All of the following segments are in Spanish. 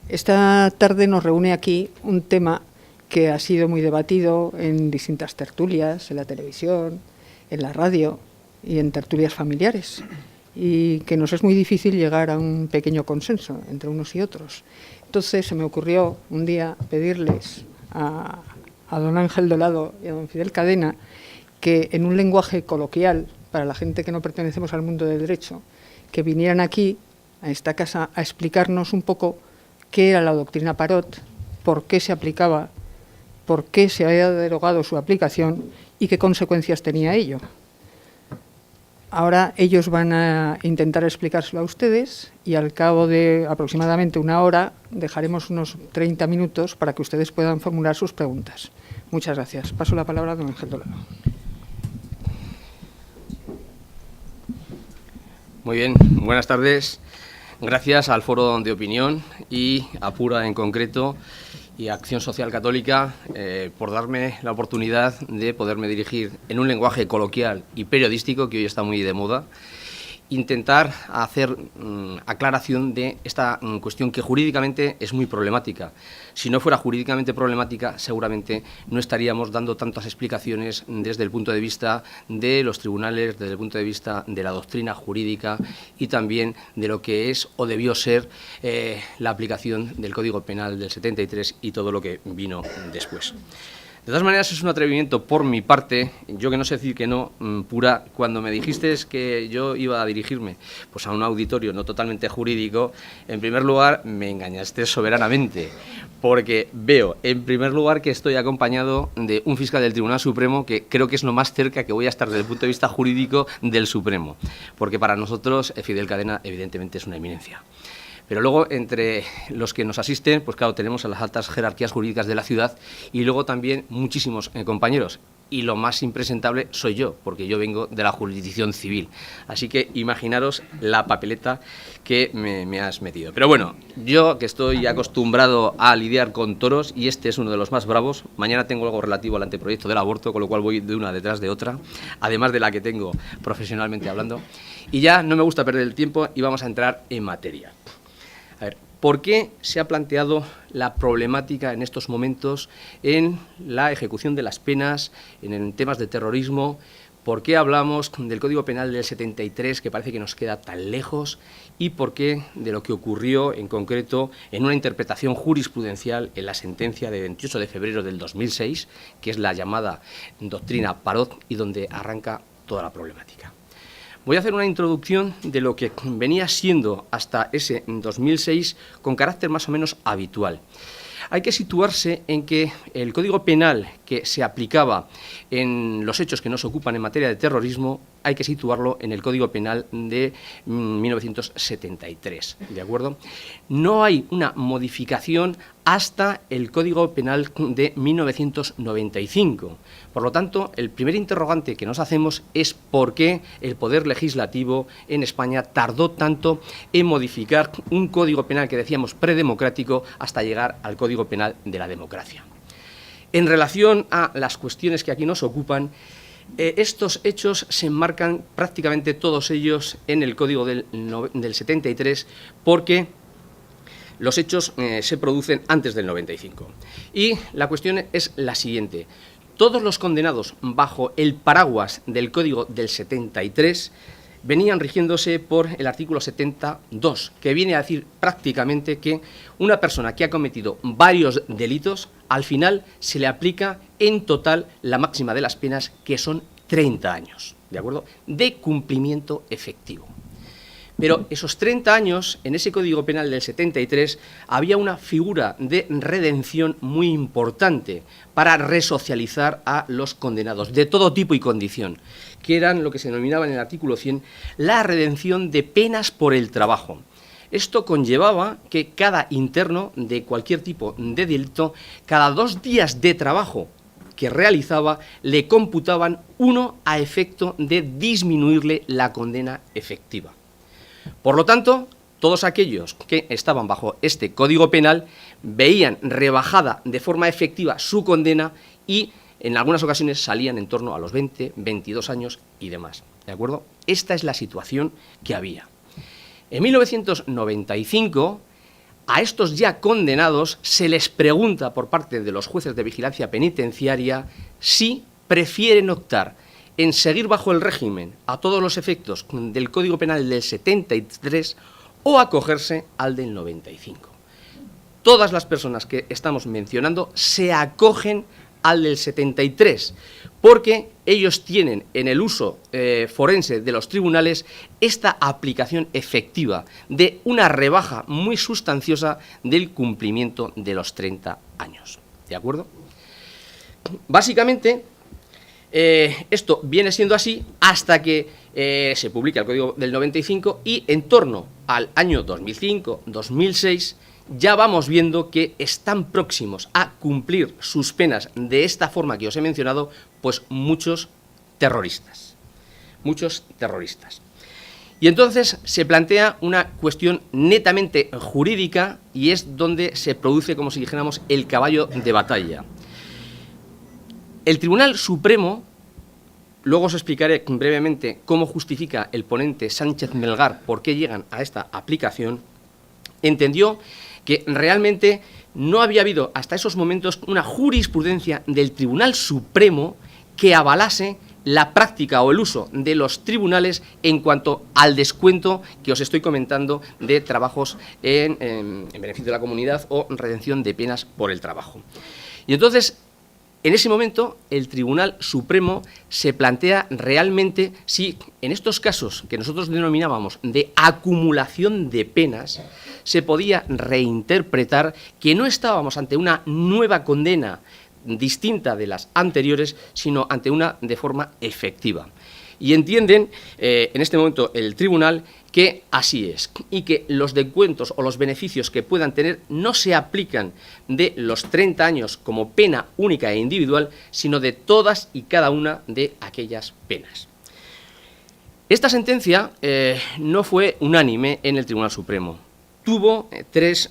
Esta tarde nos reúne aquí un tema que ha sido muy debatido en distintas tertulias, en la televisión, en la radio y en tertulias familiares, y que nos es muy difícil llegar a un pequeño consenso entre unos y otros. Entonces se me ocurrió un día pedirles a don Ángel Dolado y a don Fidel Cadena que en un lenguaje coloquial, para la gente que no pertenecemos al mundo del derecho, que vinieran aquí, a esta casa, a explicarnos un poco qué era la doctrina Parot, por qué se aplicaba, por qué se había derogado su aplicación y qué consecuencias tenía ello. Ahora ellos van a intentar explicárselo a ustedes y al cabo de aproximadamente una hora dejaremos unos 30 minutos para que ustedes puedan formular sus preguntas. Muchas gracias. Paso la palabra a don Ángel Dolado. Muy bien, buenas tardes. Gracias al Foro de Opinión y a Pura en concreto y a Acción Social Católica por darme la oportunidad de poderme dirigir en un lenguaje coloquial y periodístico que hoy está muy de moda, intentar hacer aclaración de esta cuestión que jurídicamente es muy problemática. Si no fuera jurídicamente problemática, seguramente no estaríamos dando tantas explicaciones desde el punto de vista de los tribunales, desde el punto de vista de la doctrina jurídica y también de lo que es o debió ser la aplicación del Código Penal del 73 y todo lo que vino después. De todas maneras, es un atrevimiento por mi parte, yo que no sé decir que no, Pura, cuando me dijiste que yo iba a dirigirme pues a un auditorio no totalmente jurídico, en primer lugar me engañaste soberanamente, porque veo, en primer lugar, que estoy acompañado de un fiscal del Tribunal Supremo, que creo que es lo más cerca que voy a estar desde el punto de vista jurídico del Supremo, porque para nosotros Fidel Cadena evidentemente es una eminencia. Pero luego, entre los que nos asisten, pues claro, tenemos a las altas jerarquías jurídicas de la ciudad y luego también muchísimos compañeros. Y lo más impresentable soy yo, porque yo vengo de la jurisdicción civil. Así que imaginaros la papeleta que me has metido. Pero bueno, yo que estoy acostumbrado a lidiar con toros, y este es uno de los más bravos, mañana tengo algo relativo al anteproyecto del aborto, con lo cual voy de una detrás de otra, además de la que tengo profesionalmente hablando. Y ya no me gusta perder el tiempo y vamos a entrar en materia. A ver, ¿por qué se ha planteado la problemática en estos momentos en la ejecución de las penas, en temas de terrorismo? ¿Por qué hablamos del Código Penal del 73, que parece que nos queda tan lejos? ¿Y por qué de lo que ocurrió en concreto en una interpretación jurisprudencial en la sentencia de 28 de febrero del 2006, que es la llamada doctrina Parot y donde arranca toda la problemática? Voy a hacer una introducción de lo que venía siendo hasta ese 2006 con carácter más o menos habitual. Hay que situarse en que el Código Penal que se aplicaba en los hechos que nos ocupan en materia de terrorismo, hay que situarlo en el Código Penal de 1973, ¿de acuerdo? No hay una modificación hasta el Código Penal de 1995. Por lo tanto, el primer interrogante que nos hacemos es por qué el Poder Legislativo en España tardó tanto en modificar un Código Penal que decíamos predemocrático hasta llegar al Código Penal de la democracia. En relación a las cuestiones que aquí nos ocupan, estos hechos se enmarcan prácticamente todos ellos en el Código del 73 porque los hechos se producen antes del 95. Y la cuestión es la siguiente. Todos los condenados bajo el paraguas del Código del 73 venían rigiéndose por el artículo 72, que viene a decir prácticamente que una persona que ha cometido varios delitos, al final se le aplica en total la máxima de las penas, que son 30 años, ¿de acuerdo?, de cumplimiento efectivo. Pero esos 30 años, en ese Código Penal del 73, había una figura de redención muy importante para resocializar a los condenados de todo tipo y condición, que eran lo que se denominaba en el artículo 100 la redención de penas por el trabajo. Esto conllevaba que cada interno de cualquier tipo de delito, cada 2 días de trabajo que realizaba, le computaban 1 a efecto de disminuirle la condena efectiva. Por lo tanto, todos aquellos que estaban bajo este Código Penal veían rebajada de forma efectiva su condena y en algunas ocasiones salían en torno a los 20, 22 años y demás, ¿de acuerdo? Esta es la situación que había. En 1995 a estos ya condenados se les pregunta por parte de los jueces de vigilancia penitenciaria si prefieren optar en seguir bajo el régimen a todos los efectos del Código Penal del 73 o acogerse al del 95. Todas las personas que estamos mencionando se acogen al del 73, porque ellos tienen en el uso forense de los tribunales esta aplicación efectiva de una rebaja muy sustanciosa del cumplimiento de los 30 años. ¿De acuerdo? Básicamente, esto viene siendo así hasta que se publica el Código del 95 y en torno al año 2005-2006 ya vamos viendo que están próximos a cumplir sus penas de esta forma que os he mencionado, pues muchos terroristas. Y entonces se plantea una cuestión netamente jurídica y es donde se produce, como si dijéramos, el caballo de batalla. El Tribunal Supremo, luego os explicaré brevemente cómo justifica el ponente Sánchez Melgar por qué llegan a esta aplicación, entendió que realmente no había habido hasta esos momentos una jurisprudencia del Tribunal Supremo que avalase la práctica o el uso de los tribunales en cuanto al descuento que os estoy comentando de trabajos en beneficio de la comunidad o redención de penas por el trabajo. Y entonces, en ese momento, el Tribunal Supremo se plantea realmente si en estos casos que nosotros denominábamos de acumulación de penas, se podía reinterpretar que no estábamos ante una nueva condena distinta de las anteriores, sino ante una de forma efectiva. Y entienden en este momento el tribunal que así es y que los descuentos o los beneficios que puedan tener no se aplican de los 30 años como pena única e individual, sino de todas y cada una de aquellas penas. Esta sentencia no fue unánime en el Tribunal Supremo. Tuvo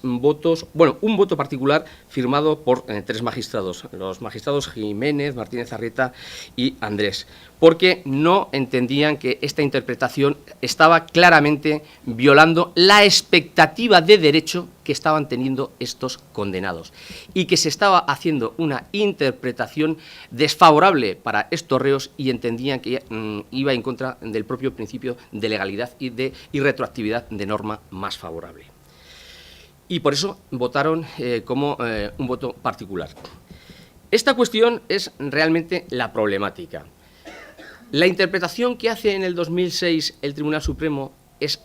un voto particular firmado por 3 magistrados, los magistrados Jiménez, Martínez Arrieta y Andrés, porque no entendían que esta interpretación estaba claramente violando la expectativa de derecho que estaban teniendo estos condenados y que se estaba haciendo una interpretación desfavorable para estos reos y entendían que iba en contra del propio principio de legalidad y retroactividad de norma más favorable. Y por eso votaron como un voto particular. Esta cuestión es realmente la problemática. La interpretación que hace en el 2006 el Tribunal Supremo es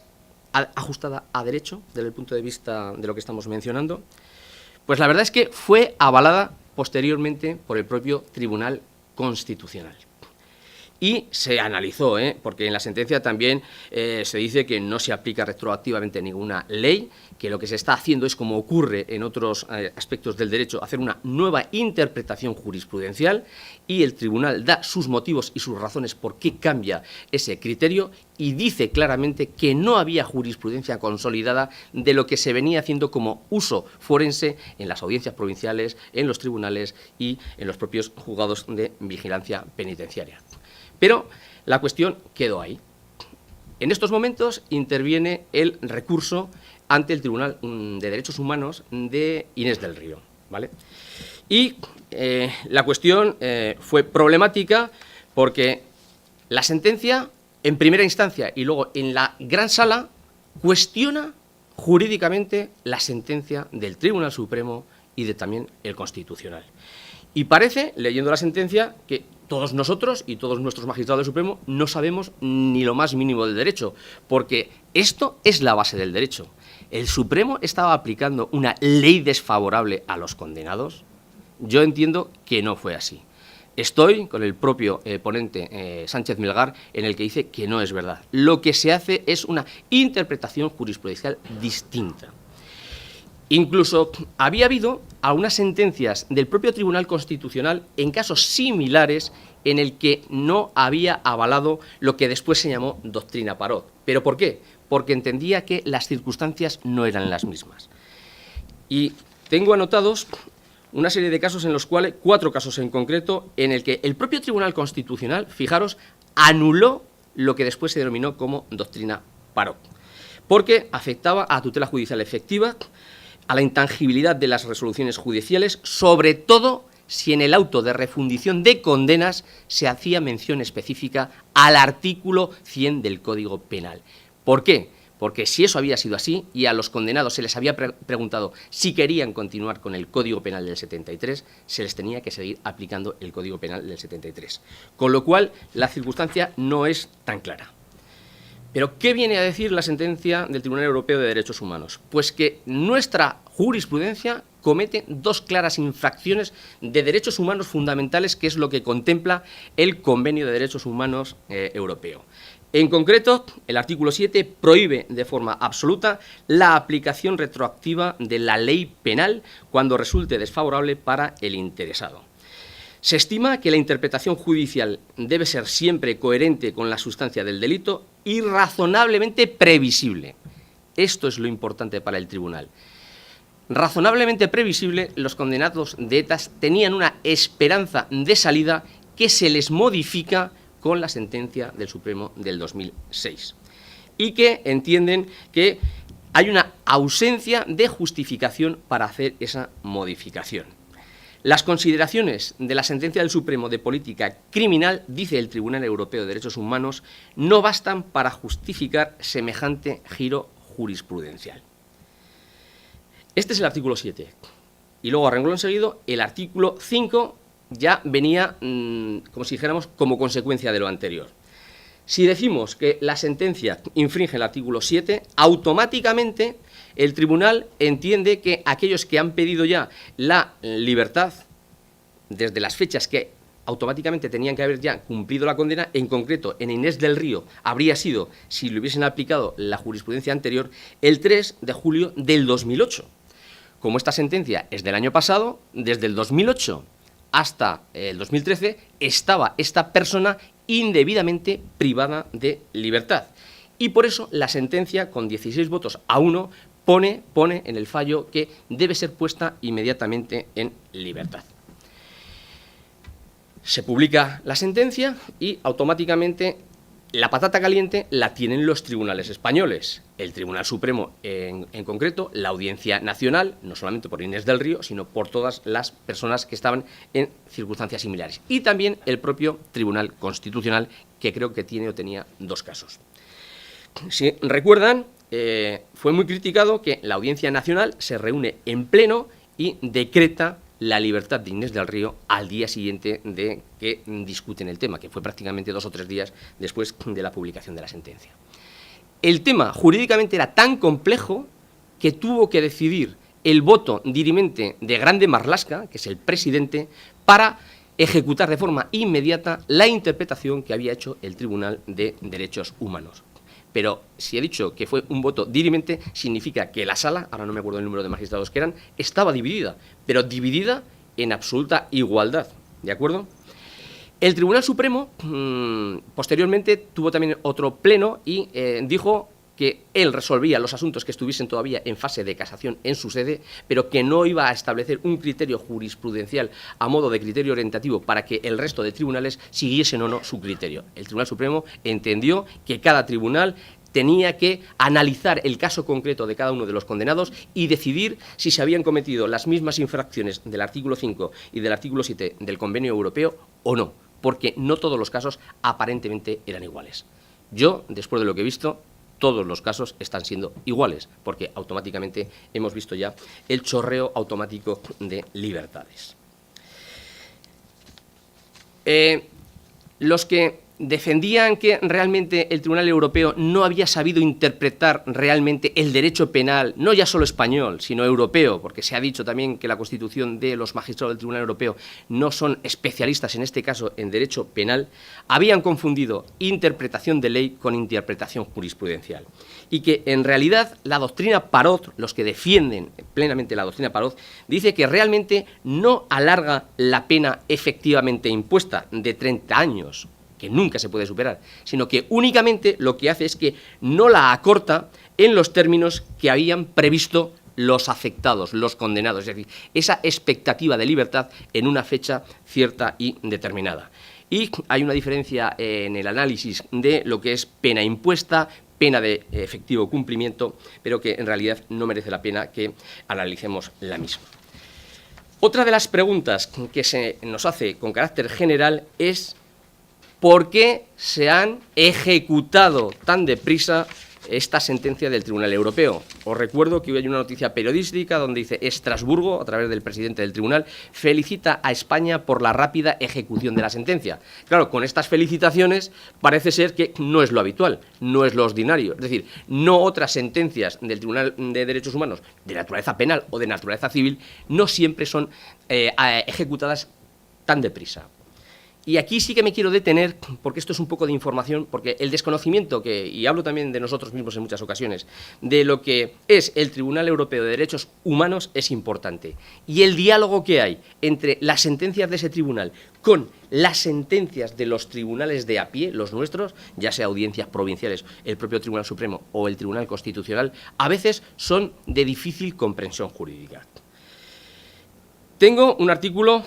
ajustada a derecho, desde el punto de vista de lo que estamos mencionando. Pues la verdad es que fue avalada posteriormente por el propio Tribunal Constitucional. Y se analizó, porque en la sentencia también se dice que no se aplica retroactivamente ninguna ley, que lo que se está haciendo es, como ocurre en otros aspectos del derecho, hacer una nueva interpretación jurisprudencial, y el tribunal da sus motivos y sus razones por qué cambia ese criterio y dice claramente que no había jurisprudencia consolidada de lo que se venía haciendo como uso forense en las audiencias provinciales, en los tribunales y en los propios juzgados de vigilancia penitenciaria. Pero la cuestión quedó ahí. En estos momentos interviene el recurso ante el Tribunal de Derechos Humanos de Inés del Río, ¿vale? Y la cuestión fue problemática porque la sentencia, en primera instancia y luego en la gran sala, cuestiona jurídicamente la sentencia del Tribunal Supremo y de también el Constitucional. Y parece, leyendo la sentencia, que todos nosotros y todos nuestros magistrados del Supremo no sabemos ni lo más mínimo del derecho, porque esto es la base del derecho. ¿El Supremo estaba aplicando una ley desfavorable a los condenados? Yo entiendo que no fue así. Estoy con el propio ponente Sánchez Melgar, en el que dice que no es verdad. Lo que se hace es una interpretación jurisprudencial distinta. Incluso había habido algunas sentencias del propio Tribunal Constitucional en casos similares en el que no había avalado lo que después se llamó doctrina Parot. ¿Pero por qué? Porque entendía que las circunstancias no eran las mismas. Y tengo anotados una serie de casos en los cuales, 4 casos en concreto, en el que el propio Tribunal Constitucional, fijaros, anuló lo que después se denominó como doctrina Parot, porque afectaba a tutela judicial efectiva, a la intangibilidad de las resoluciones judiciales, sobre todo si en el auto de refundición de condenas se hacía mención específica al artículo 100 del Código Penal. ¿Por qué? Porque si eso había sido así y a los condenados se les había preguntado si querían continuar con el Código Penal del 73, se les tenía que seguir aplicando el Código Penal del 73. Con lo cual, la circunstancia no es tan clara. Pero, ¿qué viene a decir la sentencia del Tribunal Europeo de Derechos Humanos? Pues que nuestra jurisprudencia comete dos claras infracciones de derechos humanos fundamentales, que es lo que contempla el Convenio de Derechos Humanos Europeo. En concreto, el artículo 7 prohíbe de forma absoluta la aplicación retroactiva de la ley penal cuando resulte desfavorable para el interesado. Se estima que la interpretación judicial debe ser siempre coherente con la sustancia del delito y razonablemente previsible. Esto es lo importante para el tribunal. Razonablemente previsible, los condenados de ETA tenían una esperanza de salida que se les modifica con la sentencia del Supremo del 2006 y que entienden que hay una ausencia de justificación para hacer esa modificación. Las consideraciones de la sentencia del Supremo de política criminal, dice el Tribunal Europeo de Derechos Humanos, no bastan para justificar semejante giro jurisprudencial. Este es el artículo 7. Y luego, a renglón seguido, el artículo 5 ya venía, como si dijéramos, como consecuencia de lo anterior. Si decimos que la sentencia infringe el artículo 7, automáticamente el tribunal entiende que aquellos que han pedido ya la libertad desde las fechas que automáticamente tenían que haber ya cumplido la condena, en concreto en Inés del Río habría sido, si le hubiesen aplicado la jurisprudencia anterior, el 3 de julio del 2008. Como esta sentencia es del año pasado, desde el 2008 hasta el 2013 estaba esta persona indebidamente privada de libertad. Y por eso la sentencia, con 16 votos a 1, pone en el fallo que debe ser puesta inmediatamente en libertad. Se publica la sentencia y automáticamente la patata caliente la tienen los tribunales españoles. El Tribunal Supremo en concreto, la Audiencia Nacional, no solamente por Inés del Río, sino por todas las personas que estaban en circunstancias similares. Y también el propio Tribunal Constitucional, que creo que tiene o tenía dos casos. Si recuerdan, fue muy criticado que la Audiencia Nacional se reúne en pleno y decreta la libertad de Inés del Río al día siguiente de que discuten el tema, que fue prácticamente 2 o 3 días después de la publicación de la sentencia. El tema jurídicamente era tan complejo que tuvo que decidir el voto dirimente de Grande Marlaska, que es el presidente, para ejecutar de forma inmediata la interpretación que había hecho el Tribunal de Derechos Humanos. Pero si he dicho que fue un voto dirimente, significa que la sala, ahora no me acuerdo el número de magistrados que eran, estaba dividida, pero dividida en absoluta igualdad, ¿de acuerdo? El Tribunal Supremo, posteriormente, tuvo también otro pleno y dijo que él resolvía los asuntos que estuviesen todavía en fase de casación en su sede, pero que no iba a establecer un criterio jurisprudencial a modo de criterio orientativo para que el resto de tribunales siguiesen o no su criterio. El Tribunal Supremo entendió que cada tribunal tenía que analizar el caso concreto de cada uno de los condenados y decidir si se habían cometido las mismas infracciones del artículo 5 y del artículo 7 del Convenio Europeo o no, porque no todos los casos aparentemente eran iguales. Yo, después de lo que he visto, todos los casos están siendo iguales, porque automáticamente hemos visto ya el chorreo automático de libertades. Los que defendían que realmente el Tribunal Europeo no había sabido interpretar realmente el derecho penal, no ya solo español, sino europeo, porque se ha dicho también que la Constitución de los magistrados del Tribunal Europeo no son especialistas, en este caso, en derecho penal, habían confundido interpretación de ley con interpretación jurisprudencial. Y que, en realidad, la doctrina Parot, los que defienden plenamente la doctrina Parot, dice que realmente no alarga la pena efectivamente impuesta de 30 años, que nunca se puede superar, sino que únicamente lo que hace es que no la acorta en los términos que habían previsto los afectados, los condenados, es decir, esa expectativa de libertad en una fecha cierta y determinada. Y hay una diferencia en el análisis de lo que es pena impuesta, pena de efectivo cumplimiento, pero que en realidad no merece la pena que analicemos la misma. Otra de las preguntas que se nos hace con carácter general es ¿por qué se han ejecutado tan deprisa esta sentencia del Tribunal Europeo? Os recuerdo que hoy hay una noticia periodística donde dice Estrasburgo, a través del presidente del tribunal, felicita a España por la rápida ejecución de la sentencia. Claro, con estas felicitaciones parece ser que no es lo habitual, no es lo ordinario. Es decir, no otras sentencias del Tribunal de Derechos Humanos de naturaleza penal o de naturaleza civil no siempre son ejecutadas tan deprisa. Y aquí sí que me quiero detener, porque esto es un poco de información, porque el desconocimiento, y hablo también de nosotros mismos en muchas ocasiones, de lo que es el Tribunal Europeo de Derechos Humanos es importante. Y el diálogo que hay entre las sentencias de ese tribunal con las sentencias de los tribunales de a pie, los nuestros, ya sea audiencias provinciales, el propio Tribunal Supremo o el Tribunal Constitucional, a veces son de difícil comprensión jurídica. Tengo un artículo,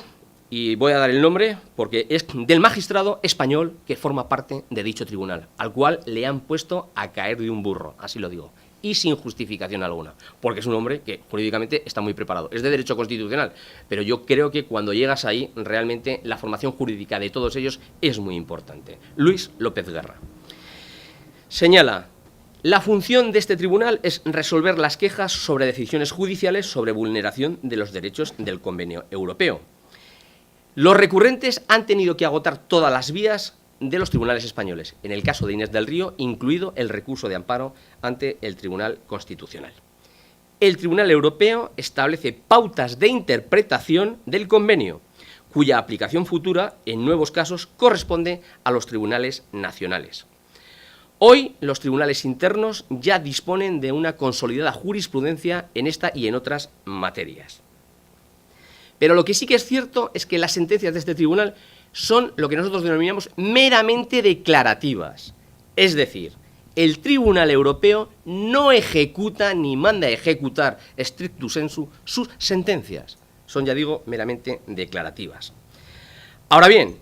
y voy a dar el nombre porque es del magistrado español que forma parte de dicho tribunal, al cual le han puesto a caer de un burro, así lo digo, y sin justificación alguna, porque es un hombre que jurídicamente está muy preparado. Es de derecho constitucional, pero yo creo que cuando llegas ahí, realmente la formación jurídica de todos ellos es muy importante. Luis López Guerra señala: la función de este tribunal es resolver las quejas sobre decisiones judiciales sobre vulneración de los derechos del Convenio Europeo. Los recurrentes han tenido que agotar todas las vías de los tribunales españoles, en el caso de Inés del Río, incluido el recurso de amparo ante el Tribunal Constitucional. El Tribunal Europeo establece pautas de interpretación del convenio, cuya aplicación futura, en nuevos casos, corresponde a los tribunales nacionales. Hoy, los tribunales internos ya disponen de una consolidada jurisprudencia en esta y en otras materias. Pero lo que sí que es cierto es que las sentencias de este tribunal son lo que nosotros denominamos meramente declarativas. Es decir, el Tribunal Europeo no ejecuta ni manda a ejecutar stricto sensu sus sentencias. Son, ya digo, meramente declarativas. Ahora bien,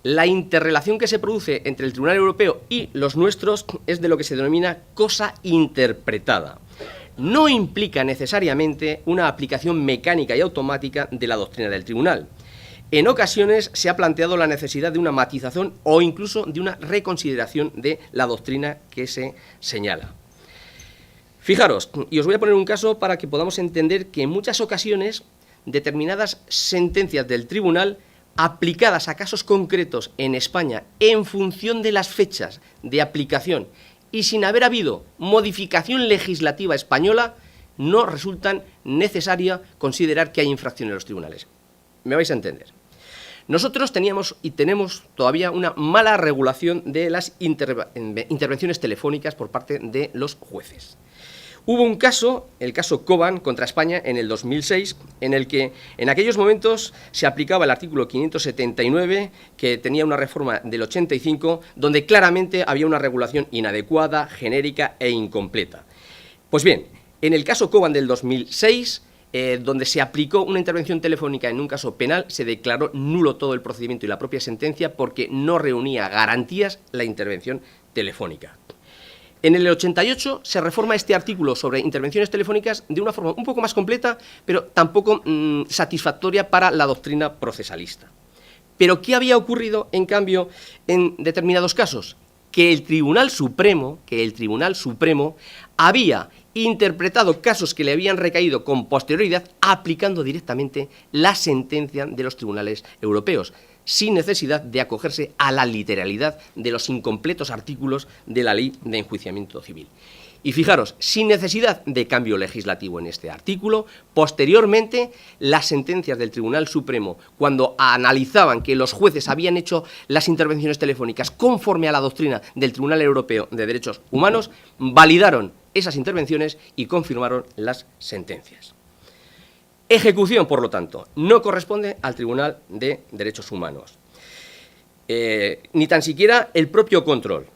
la interrelación que se produce entre el Tribunal Europeo y los nuestros es de lo que se denomina cosa interpretada. No implica necesariamente una aplicación mecánica y automática de la doctrina del tribunal. En ocasiones se ha planteado la necesidad de una matización o incluso de una reconsideración de la doctrina que se señala. Fijaros, y os voy a poner un caso para que podamos entender que en muchas ocasiones determinadas sentencias del tribunal aplicadas a casos concretos en España en función de las fechas de aplicación y sin haber habido modificación legislativa española, no resultan necesaria considerar que hay infracción en los tribunales. ¿Me vais a entender? Nosotros teníamos y tenemos todavía una mala regulación de las intervenciones telefónicas por parte de los jueces. Hubo un caso, el caso Coban contra España en el 2006, en el que en aquellos momentos se aplicaba el artículo 579, que tenía una reforma del 85, donde claramente había una regulación inadecuada, genérica e incompleta. Pues bien, en el caso Coban del 2006, donde se aplicó una intervención telefónica en un caso penal, se declaró nulo todo el procedimiento y la propia sentencia porque no reunía garantías la intervención telefónica. En el 88 se reforma este artículo sobre intervenciones telefónicas de una forma un poco más completa, pero tampoco satisfactoria para la doctrina procesalista. ¿Pero qué había ocurrido, en cambio, en determinados casos? Que el Tribunal Supremo había interpretado casos que le habían recaído con posterioridad aplicando directamente la sentencia de los tribunales europeos, sin necesidad de acogerse a la literalidad de los incompletos artículos de la Ley de Enjuiciamiento Civil. Y fijaros, sin necesidad de cambio legislativo en este artículo, posteriormente las sentencias del Tribunal Supremo, cuando analizaban que los jueces habían hecho las intervenciones telefónicas conforme a la doctrina del Tribunal Europeo de Derechos Humanos, validaron esas intervenciones y confirmaron las sentencias. Ejecución, por lo tanto, no corresponde al Tribunal de Derechos Humanos, ni tan siquiera el propio control.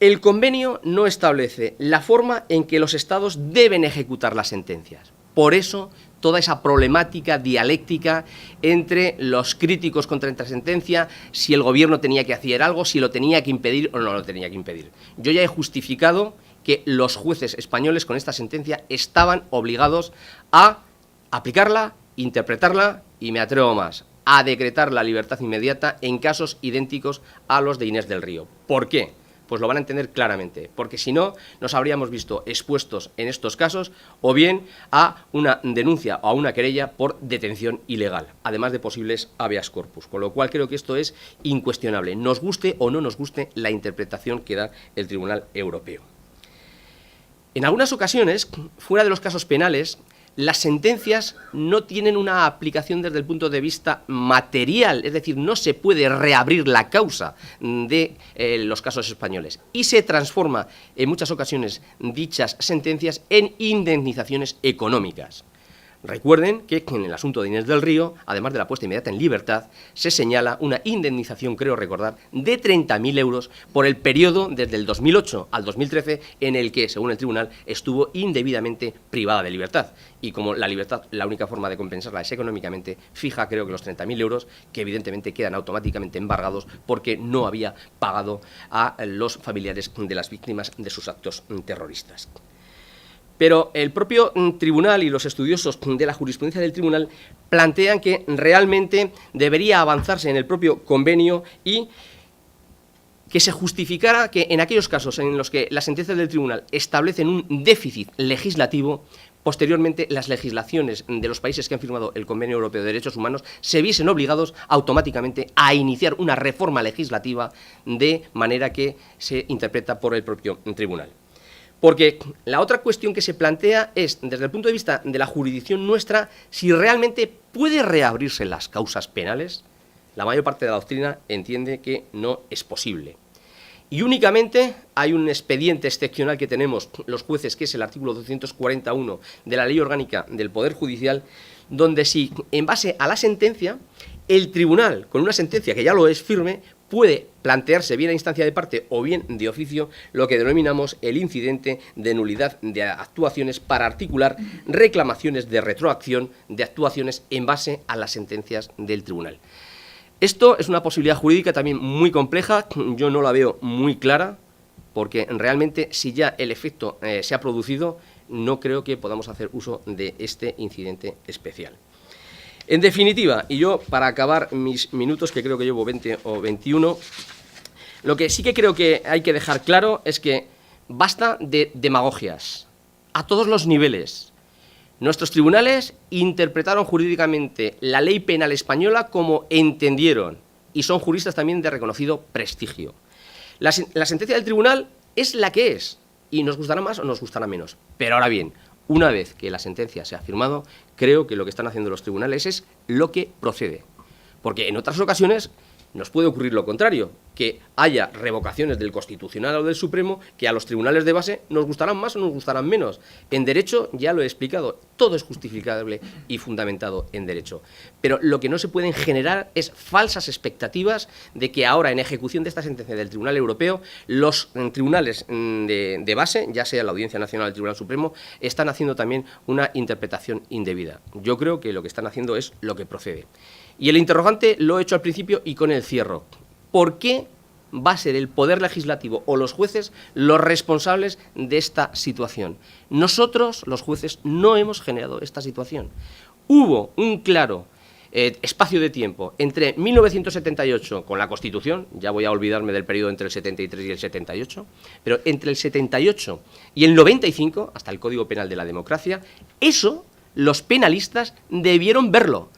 El convenio no establece la forma en que los Estados deben ejecutar las sentencias. Por eso, toda esa problemática dialéctica entre los críticos contra esta sentencia, si el gobierno tenía que hacer algo, si lo tenía que impedir o no lo tenía que impedir. Yo ya he justificado que los jueces españoles con esta sentencia estaban obligados a aplicarla, interpretarla y, me atrevo más, a decretar la libertad inmediata en casos idénticos a los de Inés del Río. ¿Por qué? Pues lo van a entender claramente, porque si no, nos habríamos visto expuestos en estos casos o bien a una denuncia o a una querella por detención ilegal, además de posibles habeas corpus, con lo cual creo que esto es incuestionable, nos guste o no nos guste la interpretación que da el Tribunal Europeo. En algunas ocasiones, fuera de los casos penales, las sentencias no tienen una aplicación desde el punto de vista material, es decir, no se puede reabrir la causa de los casos españoles y se transforma en muchas ocasiones dichas sentencias en indemnizaciones económicas. Recuerden que en el asunto de Inés del Río, además de la puesta inmediata en libertad, se señala una indemnización, creo recordar, de 30.000 euros por el periodo desde el 2008 al 2013 en el que, según el tribunal, estuvo indebidamente privada de libertad. Y como la libertad, la única forma de compensarla es económicamente, fija creo que los 30.000 euros, que evidentemente quedan automáticamente embargados porque no había pagado a los familiares de las víctimas de sus actos terroristas. Pero el propio tribunal y los estudiosos de la jurisprudencia del tribunal plantean que realmente debería avanzarse en el propio convenio y que se justificara que en aquellos casos en los que las sentencias del tribunal establecen un déficit legislativo, posteriormente las legislaciones de los países que han firmado el Convenio Europeo de Derechos Humanos se viesen obligados automáticamente a iniciar una reforma legislativa de manera que se interpreta por el propio tribunal. Porque la otra cuestión que se plantea es, desde el punto de vista de la jurisdicción nuestra, si realmente puede reabrirse las causas penales. La mayor parte de la doctrina entiende que no es posible. Y únicamente hay un expediente excepcional que tenemos los jueces, que es el artículo 241 de la Ley Orgánica del Poder Judicial, donde si, en base a la sentencia, el tribunal, con una sentencia que ya lo es firme, puede plantearse bien a instancia de parte o bien de oficio lo que denominamos el incidente de nulidad de actuaciones para articular reclamaciones de retroacción de actuaciones en base a las sentencias del tribunal. Esto es una posibilidad jurídica también muy compleja, yo no la veo muy clara, porque realmente si ya el efecto se ha producido, no creo que podamos hacer uso de este incidente especial. En definitiva, y yo para acabar mis minutos, que creo que llevo 20 o 21, lo que sí que creo que hay que dejar claro es que basta de demagogias a todos los niveles. Nuestros tribunales interpretaron jurídicamente la ley penal española como entendieron y son juristas también de reconocido prestigio. La sentencia del tribunal es la que es y nos gustará más o nos gustará menos. Pero ahora bien, una vez que la sentencia se ha firmado, creo que lo que están haciendo los tribunales es lo que procede. Porque en otras ocasiones nos puede ocurrir lo contrario, que haya revocaciones del Constitucional o del Supremo que a los tribunales de base nos gustarán más o nos gustarán menos. En derecho, ya lo he explicado, todo es justificable y fundamentado en derecho. Pero lo que no se pueden generar es falsas expectativas de que ahora, en ejecución de esta sentencia del Tribunal Europeo, los tribunales de base, ya sea la Audiencia Nacional o el Tribunal Supremo, están haciendo también una interpretación indebida. Yo creo que lo que están haciendo es lo que procede. Y el interrogante lo he hecho al principio y con el cierro. ¿Por qué va a ser el Poder Legislativo o los jueces los responsables de esta situación? Nosotros, los jueces, no hemos generado esta situación. Hubo un claro espacio de tiempo entre 1978 con la Constitución, ya voy a olvidarme del periodo entre el 73 y el 78, pero entre el 78 y el 95, hasta el Código Penal de la Democracia, eso los penalistas debieron verlo.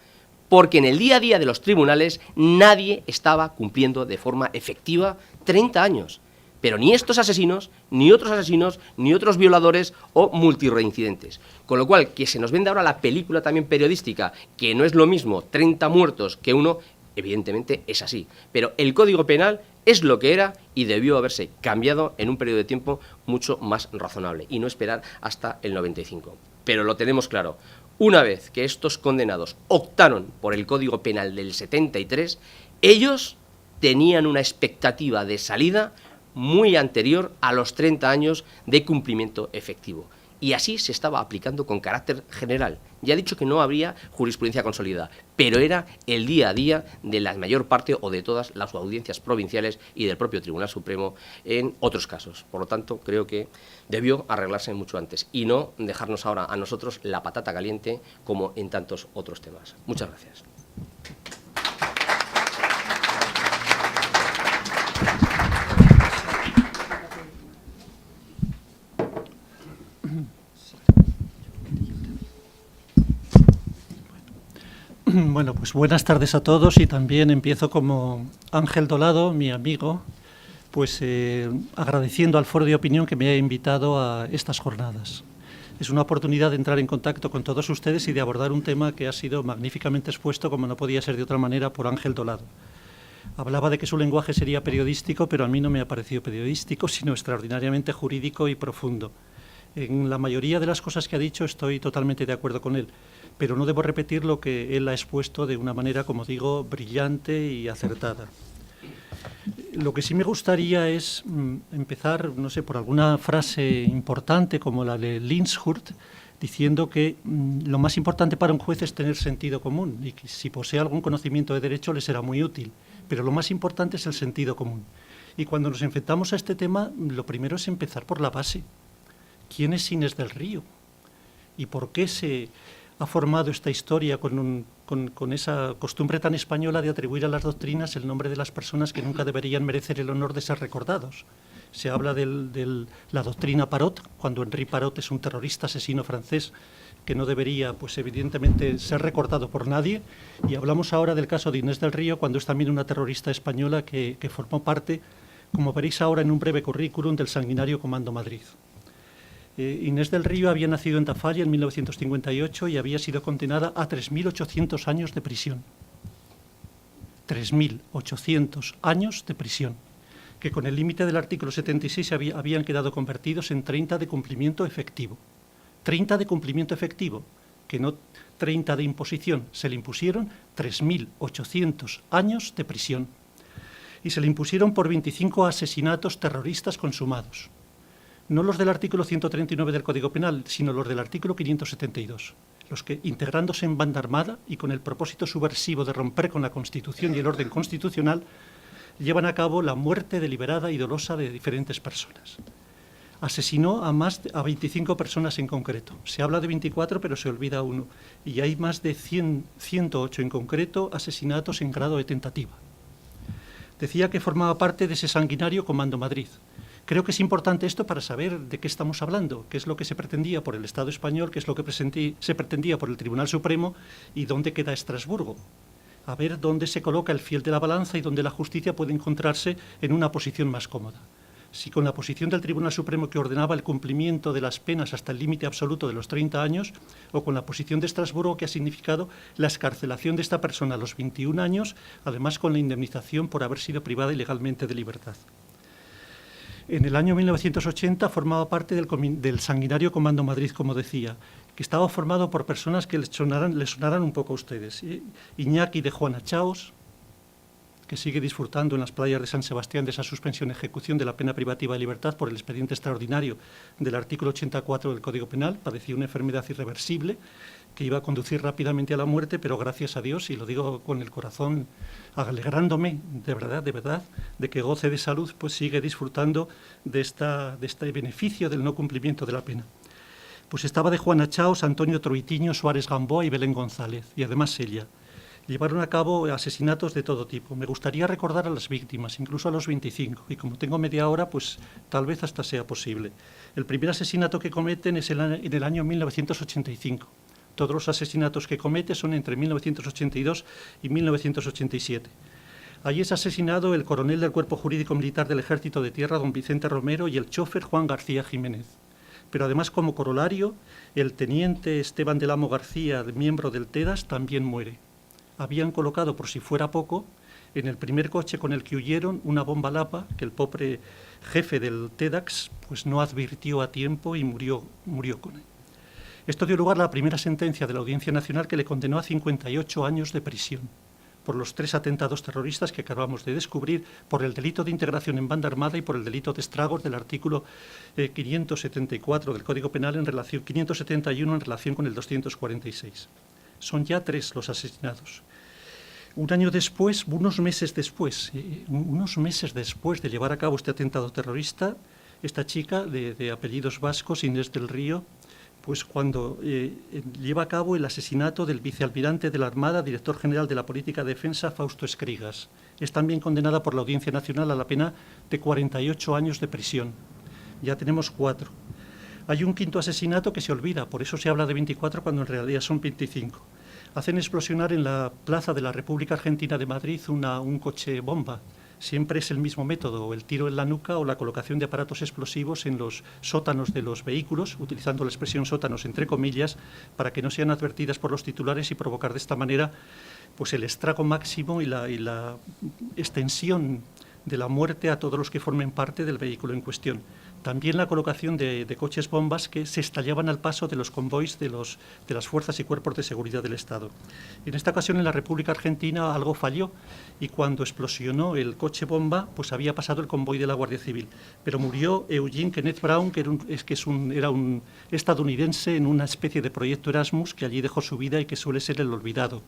Porque en el día a día de los tribunales nadie estaba cumpliendo de forma efectiva 30 años. Pero ni estos asesinos, ni otros violadores o multireincidentes. Con lo cual, que se nos venda ahora la película también periodística, que no es lo mismo 30 muertos que uno, evidentemente es así. Pero el Código Penal es lo que era y debió haberse cambiado en un periodo de tiempo mucho más razonable y no esperar hasta el 95. Pero lo tenemos claro. Una vez que estos condenados optaron por el Código Penal del 73, ellos tenían una expectativa de salida muy anterior a los 30 años de cumplimiento efectivo. y así se estaba aplicando con carácter general. Ya he dicho que no habría jurisprudencia consolidada, pero era el día a día de la mayor parte o de todas las audiencias provinciales y del propio Tribunal Supremo en otros casos. Por lo tanto, creo que debió arreglarse mucho antes y no dejarnos ahora a nosotros la patata caliente como en tantos otros temas. Muchas gracias. Bueno, pues buenas tardes a todos y también empiezo como Ángel Dolado, mi amigo, pues agradeciendo al Foro de Opinión que me haya invitado a estas jornadas. Es una oportunidad de entrar en contacto con todos ustedes y de abordar un tema que ha sido magníficamente expuesto, como no podía ser de otra manera, por Ángel Dolado. Hablaba de que su lenguaje sería periodístico, pero a mí no me ha parecido periodístico, sino extraordinariamente jurídico y profundo. En la mayoría de las cosas que ha dicho estoy totalmente de acuerdo con él, pero no debo repetir lo que él ha expuesto de una manera, como digo, brillante y acertada. Lo que sí me gustaría es empezar, no sé, por alguna frase importante como la de Linshurt, diciendo que lo más importante para un juez es tener sentido común y que si posee algún conocimiento de derecho le será muy útil, pero lo más importante es el sentido común. Y cuando nos enfrentamos a este tema, lo primero es empezar por la base. ¿Quién es Inés del Río? ¿Y por qué se ha formado esta historia con esa costumbre tan española de atribuir a las doctrinas el nombre de las personas que nunca deberían merecer el honor de ser recordados? Se habla de la doctrina Parot, cuando Henri Parot es un terrorista asesino francés que no debería, pues evidentemente, ser recordado por nadie, y hablamos ahora del caso de Inés del Río, cuando es también una terrorista española que formó parte, como veréis ahora en un breve currículum, del sanguinario Comando Madrid. Inés del Río había nacido en Tafalla en 1958 y había sido condenada a 3.800 años de prisión. 3.800 años de prisión, que con el límite del artículo 76 habían quedado convertidos en 30 de cumplimiento efectivo. 30 de cumplimiento efectivo, que no 30 de imposición. Se le impusieron 3.800 años de prisión. Y se le impusieron por 25 asesinatos terroristas consumados. No los del artículo 139 del Código Penal, sino los del artículo 572, los que, integrándose en banda armada y con el propósito subversivo de romper con la Constitución y el orden constitucional, llevan a cabo la muerte deliberada y dolosa de diferentes personas. Asesinó a 25 personas en concreto. Se habla de 24, pero se olvida uno. Y hay más de 108 en concreto asesinatos en grado de tentativa. Decía que formaba parte de ese sanguinario Comando Madrid. Creo que es importante esto para saber de qué estamos hablando, qué es lo que se pretendía por el Estado español, qué es lo que se pretendía por el Tribunal Supremo y dónde queda Estrasburgo. A ver dónde se coloca el fiel de la balanza y dónde la justicia puede encontrarse en una posición más cómoda. Si con la posición del Tribunal Supremo que ordenaba el cumplimiento de las penas hasta el límite absoluto de los 30 años, o con la posición de Estrasburgo que ha significado la excarcelación de esta persona a los 21 años, además con la indemnización por haber sido privada ilegalmente de libertad. En el año 1980 formaba parte del sanguinario Comando Madrid, como decía, que estaba formado por personas que les sonarán un poco a ustedes. Iñaki de Juana Chaos, que sigue disfrutando en las playas de San Sebastián de esa suspensión y ejecución de la pena privativa de libertad por el expediente extraordinario del artículo 84 del Código Penal. Padecía una enfermedad irreversible que iba a conducir rápidamente a la muerte, pero gracias a Dios, y lo digo con el corazón alegrándome de verdad, de que goce de salud, pues sigue disfrutando de este beneficio del no cumplimiento de la pena. Pues estaba de Juana Chaos, Antonio Troitiño, Suárez Gamboa y Belén González, y además ella. Llevaron a cabo asesinatos de todo tipo. Me gustaría recordar a las víctimas, incluso a los 25, y como tengo media hora, pues tal vez hasta sea posible. El primer asesinato que cometen es en el año 1985. Todos los asesinatos que comete son entre 1982 y 1987. Allí es asesinado el coronel del Cuerpo Jurídico Militar del Ejército de Tierra, don Vicente Romero, y el chofer Juan García Jiménez. Pero además, como corolario, el teniente Esteban del Amo García, miembro del TEDAS, también muere. Habían colocado, por si fuera poco, en el primer coche con el que huyeron una bomba lapa que el pobre jefe del TEDAX pues no advirtió a tiempo y murió con él. Esto dio lugar a la primera sentencia de la Audiencia Nacional que le condenó a 58 años de prisión. por los 3 atentados terroristas que acabamos de descubrir, por el delito de integración en banda armada y por el delito de estragos del artículo 574 del Código Penal 571 en relación con el 246. Son ya 3 los asesinados. Un año después, unos meses después de llevar a cabo este atentado terrorista, esta chica de apellidos vascos, Inés del Río, pues cuando lleva a cabo el asesinato del vicealmirante de la Armada, director general de la Política de Defensa, Fausto Escrigas. Es también condenada por la Audiencia Nacional a la pena de 48 años de prisión. Ya tenemos 4. Hay un 5.º asesinato que se olvida, por eso se habla de 24 cuando en realidad son 25. Hacen explosionar en la plaza de la República Argentina de Madrid un coche bomba. Siempre es el mismo método, el tiro en la nuca o la colocación de aparatos explosivos en los sótanos de los vehículos, utilizando la expresión sótanos entre comillas, para que no sean advertidas por los titulares y provocar de esta manera pues, el estrago máximo y la extensión de la muerte a todos los que formen parte del vehículo en cuestión. También la colocación de coches bombas que se estallaban al paso de los convoys de las fuerzas y cuerpos de seguridad del Estado. En esta ocasión en la República Argentina algo falló y cuando explosionó el coche bomba pues había pasado el convoy de la Guardia Civil. Pero murió Eugene Kenneth Brown, que era un estadounidense en una especie de proyecto Erasmus que allí dejó su vida y que suele ser el olvidado.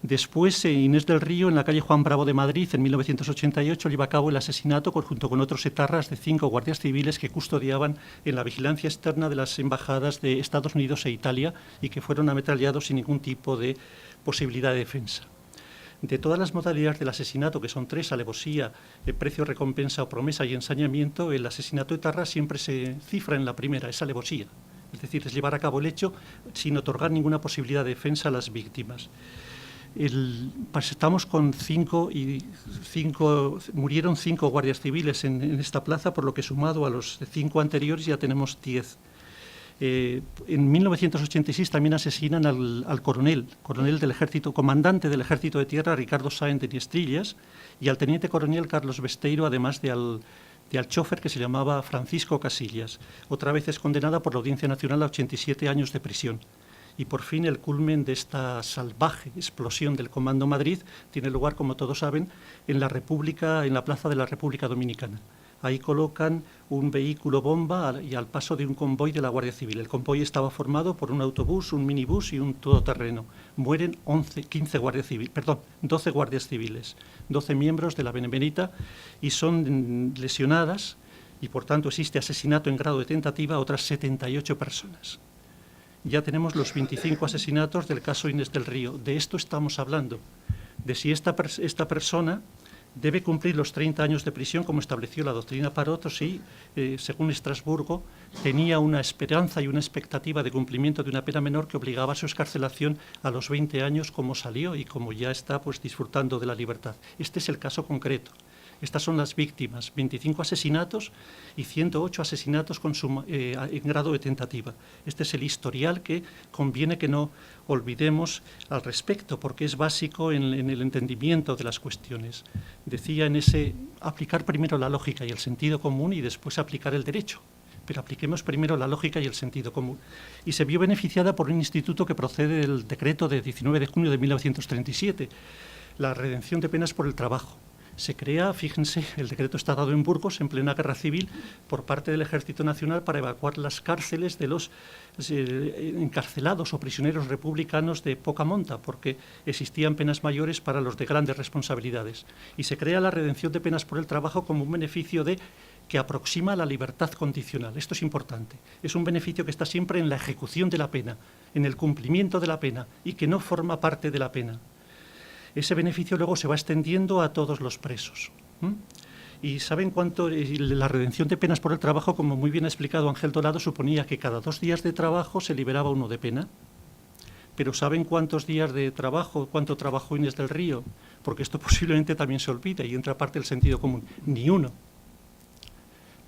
Después, Inés del Río, en la calle Juan Bravo de Madrid, en 1988, lleva a cabo el asesinato junto con otros etarras de 5 guardias civiles que custodiaban en la vigilancia externa de las embajadas de Estados Unidos e Italia y que fueron ametrallados sin ningún tipo de posibilidad de defensa. De todas las modalidades del asesinato, que son 3, alevosía, precio, recompensa o promesa y ensañamiento, el asesinato etarra siempre se cifra en la primera, es alevosía. Es decir, es llevar a cabo el hecho sin otorgar ninguna posibilidad de defensa a las víctimas. Estamos con murieron 5 guardias civiles en esta plaza, por lo que sumado a los 5 anteriores ya tenemos 10. En 1986 también asesinan al coronel del ejército, comandante del ejército de tierra, Ricardo Sáenz de Niestrillas, y al teniente coronel Carlos Besteiro, además de al chofer que se llamaba Francisco Casillas. Otra vez es condenada por la Audiencia Nacional a 87 años de prisión. Y por fin el culmen de esta salvaje explosión del Comando Madrid tiene lugar, como todos saben, en la plaza de la República Dominicana. Ahí colocan un vehículo bomba y al paso de un convoy de la Guardia Civil. El convoy estaba formado por un autobús, un minibús y un todoterreno. Mueren 12 guardias civiles, 12 miembros de la Benemérita y son lesionadas y por tanto existe asesinato en grado de tentativa a otras 78 personas. Ya tenemos los 25 asesinatos del caso Inés del Río. De esto estamos hablando, de si esta persona debe cumplir los 30 años de prisión, como estableció la doctrina Parot, o si, según Estrasburgo, tenía una esperanza y una expectativa de cumplimiento de una pena menor que obligaba a su excarcelación a los 20 años, como salió y como ya está pues, disfrutando de la libertad. Este es el caso concreto. Estas son las víctimas, 25 asesinatos y 108 asesinatos en grado de tentativa. Este es el historial que conviene que no olvidemos al respecto, porque es básico en el entendimiento de las cuestiones. Decía en aplicar primero la lógica y el sentido común y después aplicar el derecho. Pero apliquemos primero la lógica y el sentido común. Y se vio beneficiada por un instituto que procede del decreto de 19 de junio de 1937, la redención de penas por el trabajo. Se crea, fíjense, el decreto está dado en Burgos en plena guerra civil por parte del Ejército Nacional para evacuar las cárceles de los encarcelados o prisioneros republicanos de poca monta, porque existían penas mayores para los de grandes responsabilidades. Y se crea la redención de penas por el trabajo como un beneficio que aproxima la libertad condicional. Esto es importante. Es un beneficio que está siempre en la ejecución de la pena, en el cumplimiento de la pena y que no forma parte de la pena. Ese beneficio luego se va extendiendo a todos los presos. Y ¿saben cuánto? La redención de penas por el trabajo, como muy bien ha explicado Ángel Dorado, suponía que cada 2 días de trabajo se liberaba uno de pena. Pero ¿saben cuántos días de trabajo, cuánto trabajó Inés del Río? Porque esto posiblemente también se olvida y entra parte del sentido común. Ni uno.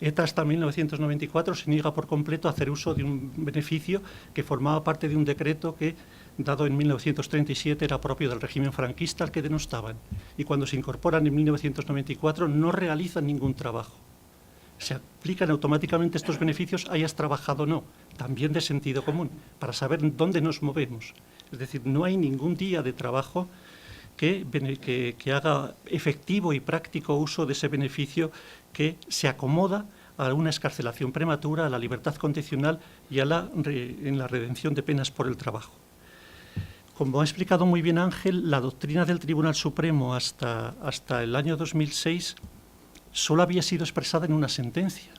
ETA hasta 1994 se niega por completo a hacer uso de un beneficio que formaba parte de un decreto que, dado en 1937, era propio del régimen franquista al que denostaban. Y cuando se incorporan en 1994 no realizan ningún trabajo. Se aplican automáticamente estos beneficios, hayas trabajado o no, también de sentido común, para saber dónde nos movemos. Es decir, no hay ningún día de trabajo que haga efectivo y práctico uso de ese beneficio que se acomoda a una excarcelación prematura, a la libertad condicional y en la redención de penas por el trabajo. Como ha explicado muy bien Ángel, la doctrina del Tribunal Supremo hasta el año 2006 solo había sido expresada en una sentencia.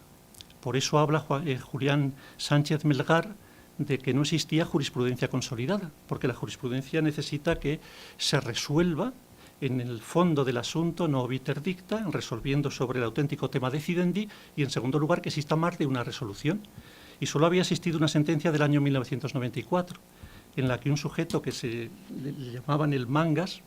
Por eso habla Julián Sánchez Melgar de que no existía jurisprudencia consolidada, porque la jurisprudencia necesita que se resuelva en el fondo del asunto, no obiter dicta, resolviendo sobre el auténtico tema decidendi, y en segundo lugar que exista más de una resolución. Y solo había existido una sentencia del año 1994, en la que un sujeto que le llamaban el Mangas,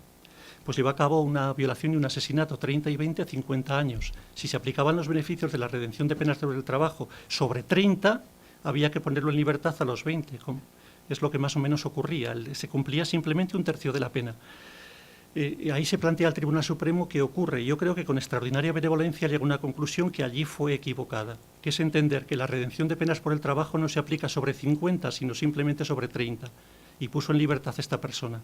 pues llevó a cabo una violación y un asesinato, 30 y 20 a 50 años. Si se aplicaban los beneficios de la redención de penas sobre el trabajo sobre 30, había que ponerlo en libertad a los 20. Es lo que más o menos ocurría. Se cumplía simplemente un tercio de la pena. Ahí se plantea al Tribunal Supremo qué ocurre. Yo creo que con extraordinaria benevolencia llega a una conclusión que allí fue equivocada, que es entender que la redención de penas por el trabajo no se aplica sobre 50, sino simplemente sobre 30, y puso en libertad a esta persona.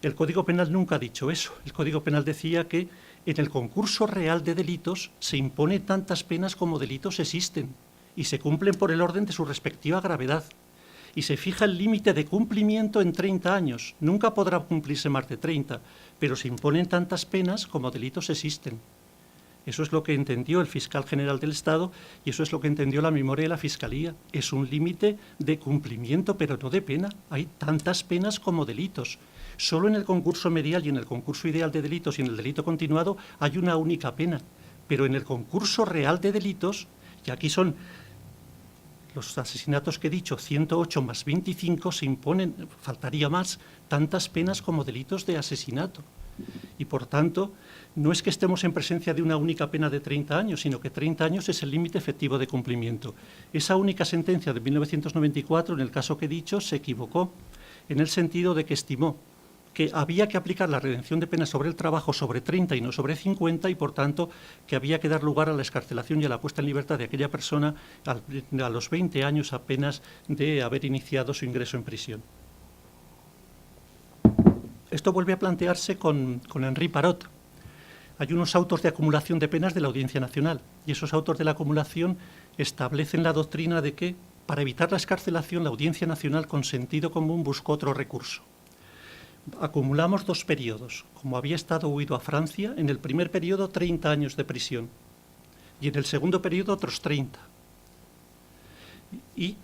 El Código Penal nunca ha dicho eso. El Código Penal decía que en el concurso real de delitos se impone tantas penas como delitos existen y se cumplen por el orden de su respectiva gravedad. Y se fija el límite de cumplimiento en 30 años. Nunca podrá cumplirse más de 30, pero se imponen tantas penas como delitos existen. Eso es lo que entendió el fiscal general del Estado y eso es lo que entendió la memoria de la Fiscalía. Es un límite de cumplimiento, pero no de pena. Hay tantas penas como delitos. Solo en el concurso medial y en el concurso ideal de delitos y en el delito continuado hay una única pena. Pero en el concurso real de delitos, y aquí son los asesinatos que he dicho, 108 más 25, se imponen, faltaría más, tantas penas como delitos de asesinato. Y por tanto, no es que estemos en presencia de una única pena de 30 años, sino que 30 años es el límite efectivo de cumplimiento. Esa única sentencia de 1994, en el caso que he dicho, se equivocó, en el sentido de que estimó que había que aplicar la redención de penas sobre el trabajo sobre 30 y no sobre 50, y por tanto que había que dar lugar a la excarcelación y a la puesta en libertad de aquella persona a los 20 años apenas de haber iniciado su ingreso en prisión. Esto vuelve a plantearse con Henri Parot. Hay unos autos de acumulación de penas de la Audiencia Nacional y esos autos de la acumulación establecen la doctrina de que para evitar la excarcelación la Audiencia Nacional con sentido común buscó otro recurso. Acumulamos 2 periodos. Como había estado huido a Francia, en el primer periodo 30 años de prisión y en el segundo periodo otros 30. Y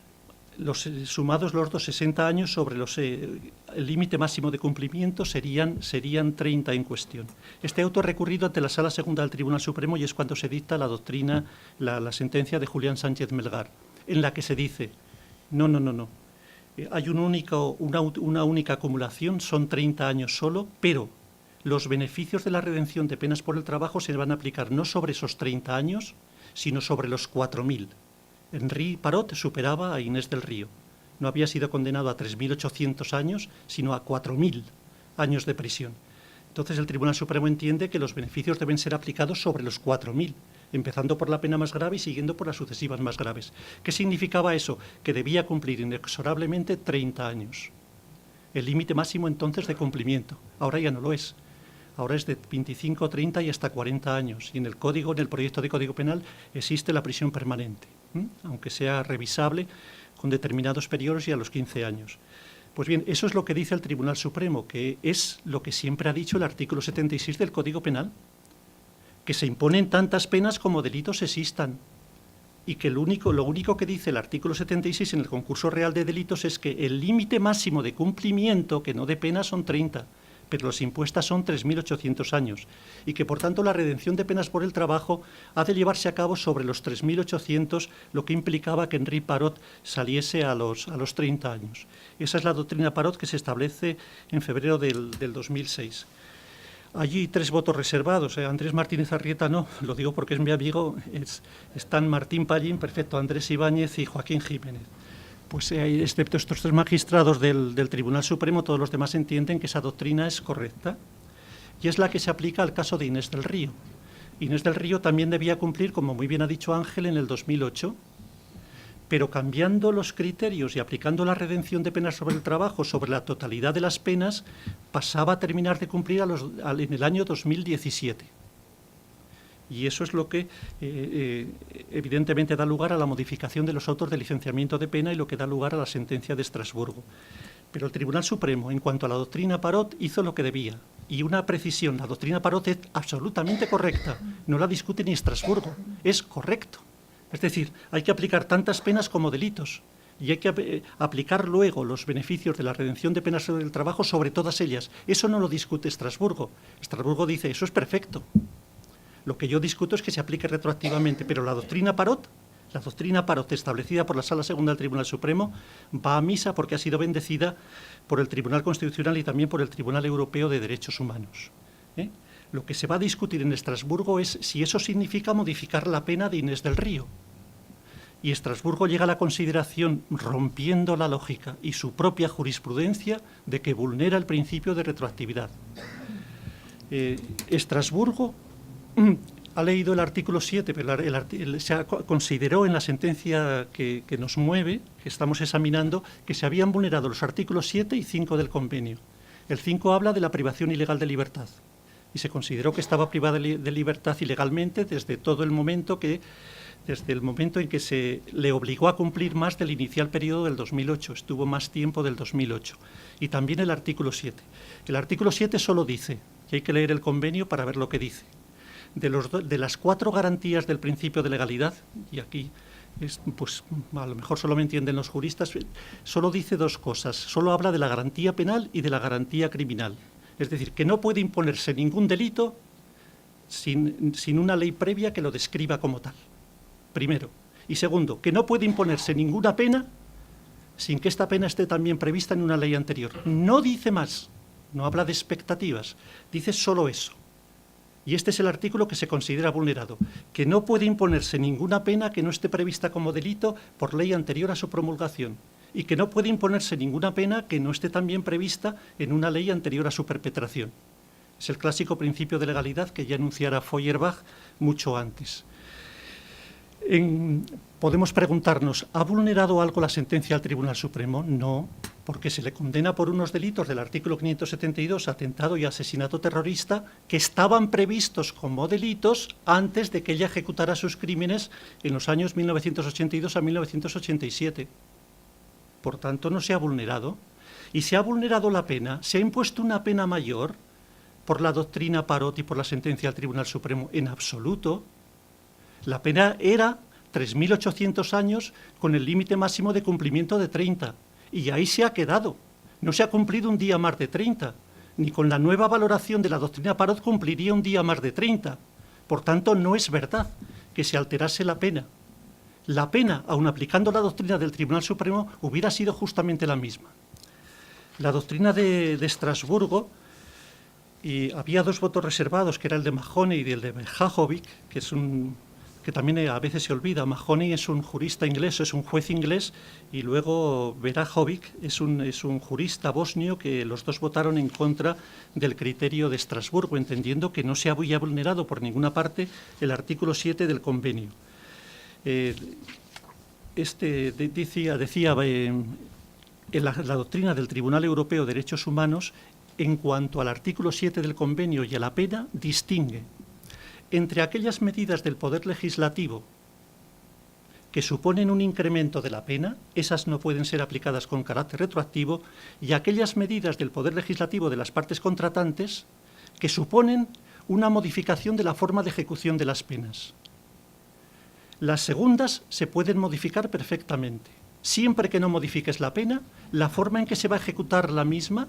sumados los 60 años sobre el límite máximo de cumplimiento serían 30 en cuestión. Este auto es recurrido ante la Sala Segunda del Tribunal Supremo y es cuando se dicta la doctrina, la sentencia de Julián Sánchez Melgar, en la que se dice, no. Hay una única acumulación, son 30 años solo, pero los beneficios de la redención de penas por el trabajo se van a aplicar no sobre esos 30 años, sino sobre los 4.000. Henri Parot superaba a Inés del Río. No había sido condenado a 3.800 años, sino a 4.000 años de prisión. Entonces el Tribunal Supremo entiende que los beneficios deben ser aplicados sobre los 4.000, empezando por la pena más grave y siguiendo por las sucesivas más graves. ¿Qué significaba eso? Que debía cumplir inexorablemente 30 años. El límite máximo entonces de cumplimiento. Ahora ya no lo es. Ahora es de 25, 30 y hasta 40 años. Y en el proyecto de Código Penal, existe la prisión permanente, aunque sea revisable con determinados periodos y a los 15 años. Pues bien, eso es lo que dice el Tribunal Supremo, que es lo que siempre ha dicho el artículo 76 del Código Penal, que se imponen tantas penas como delitos existan, y que lo único que dice el artículo 76 en el concurso real de delitos es que el límite máximo de cumplimiento, que no de pena, son 30, pero las impuestas son 3.800 años, y que por tanto la redención de penas por el trabajo ha de llevarse a cabo sobre los 3.800, lo que implicaba que Henri Parot saliese a los 30 años. Esa es la doctrina Parot que se establece en febrero del 2006. Allí 3 votos reservados. Andrés Martínez Arrieta no, lo digo porque es mi amigo, están Martín Pallín, perfecto, Andrés Ibáñez y Joaquín Jiménez. Pues excepto estos 3 magistrados del Tribunal Supremo, todos los demás entienden que esa doctrina es correcta y es la que se aplica al caso de Inés del Río. Inés del Río también debía cumplir, como muy bien ha dicho Ángel, en el 2008, pero cambiando los criterios y aplicando la redención de penas sobre el trabajo sobre la totalidad de las penas, pasaba a terminar de cumplir en el año 2017. Y eso es lo que evidentemente da lugar a la modificación de los autos de licenciamiento de pena y lo que da lugar a la sentencia de Estrasburgo. Pero el Tribunal Supremo, en cuanto a la doctrina Parot, hizo lo que debía. Y una precisión, la doctrina Parot es absolutamente correcta, no la discute ni Estrasburgo, es correcto. Es decir, hay que aplicar tantas penas como delitos y hay que aplicar luego los beneficios de la redención de penas sobre el trabajo sobre todas ellas. Eso no lo discute Estrasburgo. Estrasburgo dice, eso es perfecto. Lo que yo discuto es que se aplique retroactivamente, pero la doctrina Parot establecida por la Sala Segunda del Tribunal Supremo va a misa porque ha sido bendecida por el Tribunal Constitucional y también por el Tribunal Europeo de Derechos Humanos. Lo que se va a discutir en Estrasburgo es si eso significa modificar la pena de Inés del Río. Y Estrasburgo llega a la consideración, rompiendo la lógica y su propia jurisprudencia, de que vulnera el principio de retroactividad. Estrasburgo ha leído el artículo 7, pero se consideró en la sentencia que nos mueve, que estamos examinando, que se habían vulnerado los artículos 7 y 5 del convenio. El 5 habla de la privación ilegal de libertad y se consideró que estaba privada de libertad ilegalmente desde el momento en que se le obligó a cumplir más del inicial periodo del 2008, estuvo más tiempo del 2008. Y también el artículo 7. El artículo 7 solo dice, y hay que leer el convenio para ver lo que dice, de las 4 garantías del principio de legalidad, y aquí pues a lo mejor solo me entienden los juristas, solo dice 2 cosas, solo habla de la garantía penal y de la garantía criminal. Es decir, que no puede imponerse ningún delito sin una ley previa que lo describa como tal. Primero. Y segundo, que no puede imponerse ninguna pena sin que esta pena esté también prevista en una ley anterior. No dice más, no habla de expectativas, dice solo eso. Y este es el artículo que se considera vulnerado, que no puede imponerse ninguna pena que no esté prevista como delito por ley anterior a su promulgación y que no puede imponerse ninguna pena que no esté también prevista en una ley anterior a su perpetración. Es el clásico principio de legalidad que ya enunciara Feuerbach mucho antes. Podemos preguntarnos, ¿ha vulnerado algo la sentencia del Tribunal Supremo? No, porque se le condena por unos delitos del artículo 572, atentado y asesinato terrorista, que estaban previstos como delitos antes de que ella ejecutara sus crímenes en los años 1982 a 1987. Por tanto, no se ha vulnerado. Y se ha vulnerado la pena, se ha impuesto una pena mayor por la doctrina Parot y por la sentencia del Tribunal Supremo. En absoluto. La pena era 3.800 años con el límite máximo de cumplimiento de 30. Y ahí se ha quedado. No se ha cumplido un día más de 30. Ni con la nueva valoración de la doctrina Parot cumpliría un día más de 30. Por tanto, no es verdad que se alterase la pena. La pena, aun aplicando la doctrina del Tribunal Supremo, hubiera sido justamente la misma. La doctrina de Estrasburgo, y había 2 votos reservados, que era el de Mahoney y el de Hajovic, que también a veces se olvida. Mahoney es un jurista inglés, es un juez inglés, y luego Verajovic es un jurista bosnio, que los 2 votaron en contra del criterio de Estrasburgo, entendiendo que no se había vulnerado por ninguna parte el artículo 7 del convenio. Decía la doctrina del Tribunal Europeo de Derechos Humanos, en cuanto al artículo 7 del convenio y a la pena, distingue entre aquellas medidas del Poder Legislativo que suponen un incremento de la pena, esas no pueden ser aplicadas con carácter retroactivo, y aquellas medidas del Poder Legislativo de las partes contratantes que suponen una modificación de la forma de ejecución de las penas. Las segundas se pueden modificar perfectamente. Siempre que no modifiques la pena, la forma en que se va a ejecutar la misma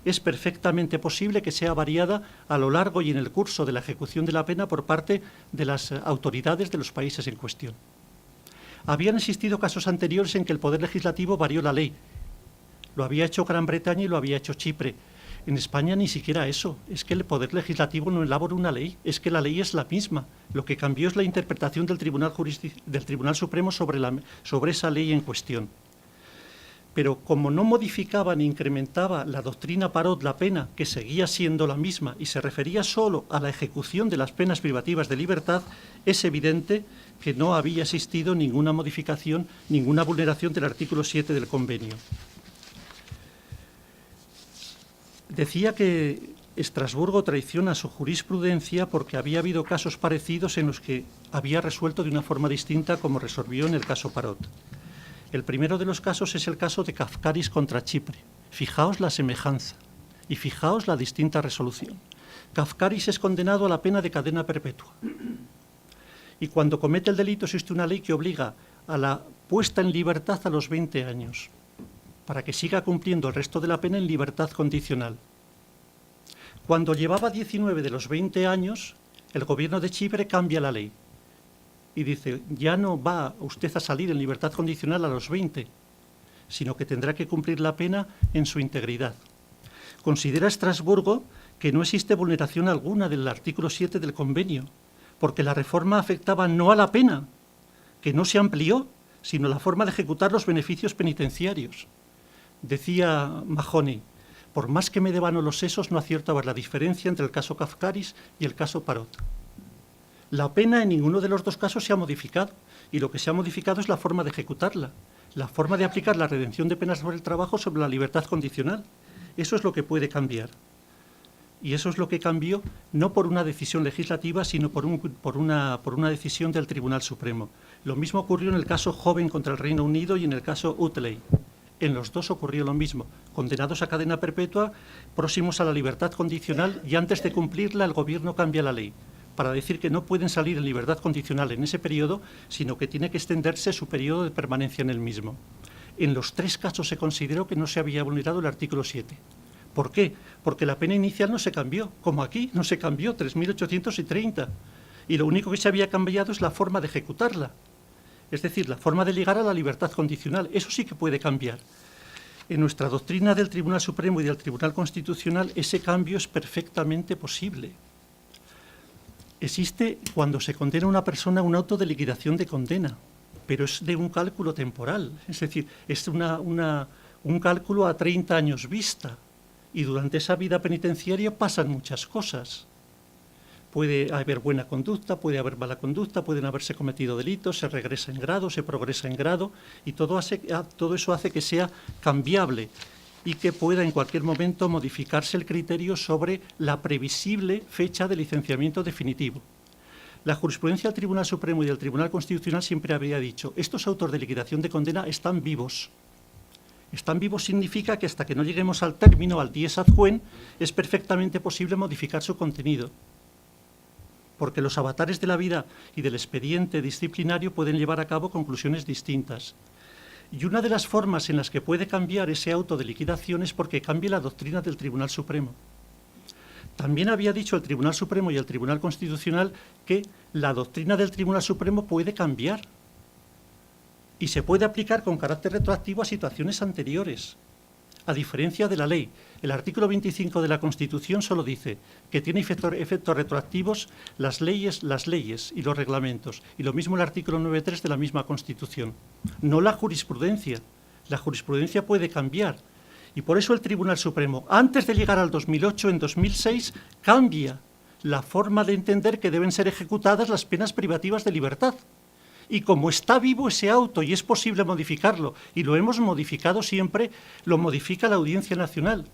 es perfectamente posible que sea variada a lo largo y en el curso de la ejecución de la pena por parte de las autoridades de los países en cuestión. Habían existido casos anteriores en que el Poder Legislativo varió la ley. Lo había hecho Gran Bretaña y lo había hecho Chipre. En España ni siquiera eso. Es que el Poder Legislativo no elabora una ley, es que la ley es la misma. Lo que cambió es la interpretación del Tribunal Supremo sobre esa ley en cuestión. pero como no modificaba ni incrementaba la doctrina Parot la pena, que seguía siendo la misma y se refería solo a la ejecución de las penas privativas de libertad, es evidente que no había existido ninguna modificación, ninguna vulneración del artículo 7 del convenio. Decía que Estrasburgo traiciona su jurisprudencia porque había habido casos parecidos en los que había resuelto de una forma distinta como resolvió en el caso Parot. El primero de los casos es el caso de Kafkaris contra Chipre. Fijaos la semejanza y fijaos la distinta resolución. Kafkaris es condenado a la pena de cadena perpetua. Y cuando comete el delito existe una ley que obliga a la puesta en libertad a los 20 años, para que siga cumpliendo el resto de la pena en libertad condicional. Cuando llevaba 19 de los 20 años, el gobierno de Chipre cambia la ley y dice, ya no va usted a salir en libertad condicional a los 20, sino que tendrá que cumplir la pena en su integridad. Considera Estrasburgo que no existe vulneración alguna del artículo 7 del convenio, porque la reforma afectaba no a la pena, que no se amplió, sino a la forma de ejecutar los beneficios penitenciarios. Decía Mahoney, por más que me devano los sesos, no acierto a ver la diferencia entre el caso Kafkaris y el caso Parot. La pena en ninguno de los dos casos se ha modificado, y lo que se ha modificado es la forma de ejecutarla, la forma de aplicar la redención de penas por el trabajo sobre la libertad condicional. Eso es lo que puede cambiar. Y eso es lo que cambió no por una decisión legislativa, sino por una decisión del Tribunal Supremo. Lo mismo ocurrió en el caso Joven contra el Reino Unido y en el caso Utley. En los dos ocurrió lo mismo, condenados a cadena perpetua, próximos a la libertad condicional, y antes de cumplirla el gobierno cambia la ley, para decir que no pueden salir en libertad condicional en ese periodo, sino que tiene que extenderse su periodo de permanencia en el mismo. En los tres casos se consideró que no se había vulnerado el artículo 7. ¿Por qué? Porque la pena inicial no se cambió, como aquí no se cambió, 3.830, y lo único que se había cambiado es la forma de ejecutarla, es decir, la forma de llegar a la libertad condicional. Eso sí que puede cambiar. En nuestra doctrina del Tribunal Supremo y del Tribunal Constitucional ese cambio es perfectamente posible. Existe, cuando se condena a una persona, un auto de liquidación de condena, pero es de un cálculo temporal, es decir, es un cálculo a 30 años vista, y durante esa vida penitenciaria pasan muchas cosas. Puede haber buena conducta, puede haber mala conducta, pueden haberse cometido delitos, se regresa en grado, se progresa en grado, y todo eso hace que sea cambiable y que pueda en cualquier momento modificarse el criterio sobre la previsible fecha de licenciamiento definitivo. La jurisprudencia del Tribunal Supremo y del Tribunal Constitucional siempre había dicho, estos autos de liquidación de condena están vivos. Están vivos significa que hasta que no lleguemos al término, al dies ad quem, es perfectamente posible modificar su contenido, porque los avatares de la vida y del expediente disciplinario pueden llevar a cabo conclusiones distintas. Y una de las formas en las que puede cambiar ese auto de liquidación es porque cambie la doctrina del Tribunal Supremo. También había dicho el Tribunal Supremo y el Tribunal Constitucional que la doctrina del Tribunal Supremo puede cambiar y se puede aplicar con carácter retroactivo a situaciones anteriores. A diferencia de la ley, el artículo 25 de la Constitución solo dice que tiene efectos retroactivos las leyes y los reglamentos, y lo mismo el artículo 9.3 de la misma Constitución, no la jurisprudencia. La jurisprudencia puede cambiar, y por eso el Tribunal Supremo, antes de llegar al 2008, en 2006, cambia la forma de entender que deben ser ejecutadas las penas privativas de libertad. Y como está vivo ese auto y es posible modificarlo, y lo hemos modificado siempre, lo modifica la Audiencia Nacional.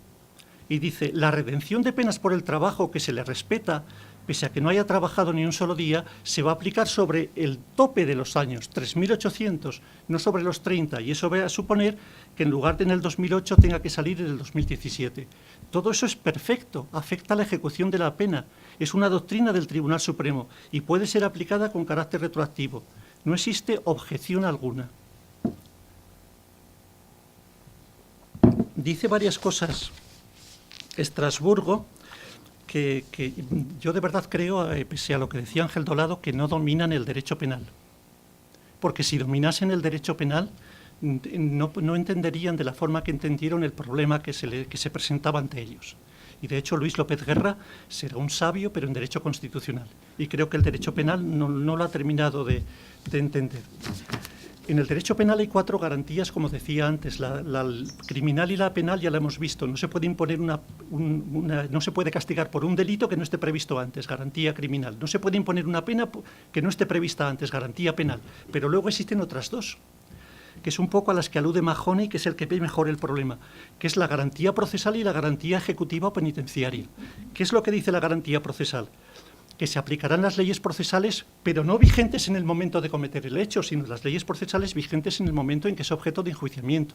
Y dice, la redención de penas por el trabajo que se le respeta, pese a que no haya trabajado ni un solo día, se va a aplicar sobre el tope de los años, 3.800, no sobre los 30, y eso va a suponer que en lugar de en el 2008 tenga que salir en el 2017. Todo eso es perfecto, afecta a la ejecución de la pena, es una doctrina del Tribunal Supremo y puede ser aplicada con carácter retroactivo. No existe objeción alguna. Dice varias cosas Estrasburgo que yo de verdad creo, pese a lo que decía Ángel Dolado, que no dominan el derecho penal. Porque si dominasen el derecho penal, no entenderían de la forma que entendieron el problema que se presentaba ante ellos. Y de hecho Luis López Guerra será un sabio, pero en derecho constitucional. Y creo que el derecho penal no lo ha terminado de entender. En el derecho penal hay 4 garantías, como decía antes. La criminal y la penal ya la hemos visto. No se puede imponer no se puede castigar por un delito que no esté previsto antes, garantía criminal. No se puede imponer una pena que no esté prevista antes, garantía penal. Pero luego existen otras 2, que es un poco a las que alude Mahoney, que es el que ve mejor el problema, que es la garantía procesal y la garantía ejecutiva o penitenciaria. ¿Qué es lo que dice la garantía procesal? Que se aplicarán las leyes procesales, pero no vigentes en el momento de cometer el hecho, sino las leyes procesales vigentes en el momento en que es objeto de enjuiciamiento.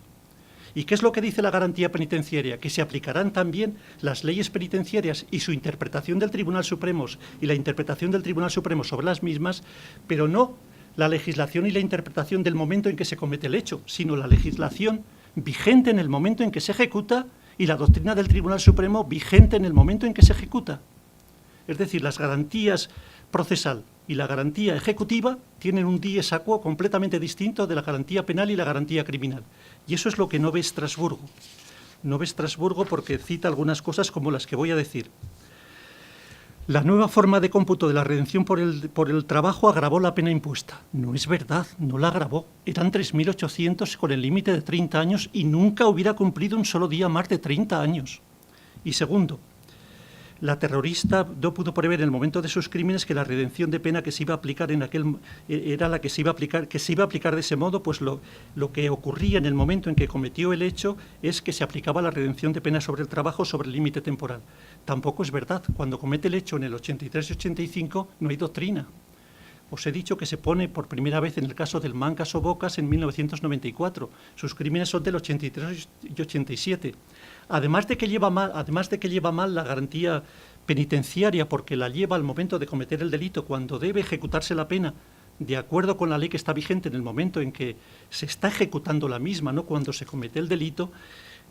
¿Y qué es lo que dice la garantía penitenciaria? Que se aplicarán también las leyes penitenciarias y su interpretación del Tribunal Supremo y la interpretación del Tribunal Supremo sobre las mismas, pero no la legislación y la interpretación del momento en que se comete el hecho, sino la legislación vigente en el momento en que se ejecuta y la doctrina del Tribunal Supremo vigente en el momento en que se ejecuta. Es decir, las garantías procesal y la garantía ejecutiva tienen un dies a quo completamente distinto de la garantía penal y la garantía criminal. Y eso es lo que no ve Estrasburgo. No ve Estrasburgo porque cita algunas cosas como las que voy a decir. La nueva forma de cómputo de la redención por el trabajo agravó la pena impuesta. No es verdad, no la agravó. Eran 3.800 con el límite de 30 años y nunca hubiera cumplido un solo día más de 30 años. Y segundo, la terrorista no pudo prever en el momento de sus crímenes que la redención de pena que se iba a aplicar era la que se iba a aplicar de ese modo, pues lo que ocurría en el momento en que cometió el hecho es que se aplicaba la redención de pena sobre el trabajo sobre el límite temporal. Tampoco es verdad. Cuando comete el hecho en el 83 y 85 no hay doctrina. Os he dicho que se pone por primera vez en el caso del Mancas o Bocas en 1994. Sus crímenes son del 83 y 87. Además de que lleva mal la garantía penitenciaria porque la lleva al momento de cometer el delito cuando debe ejecutarse la pena de acuerdo con la ley que está vigente en el momento en que se está ejecutando la misma, no cuando se comete el delito.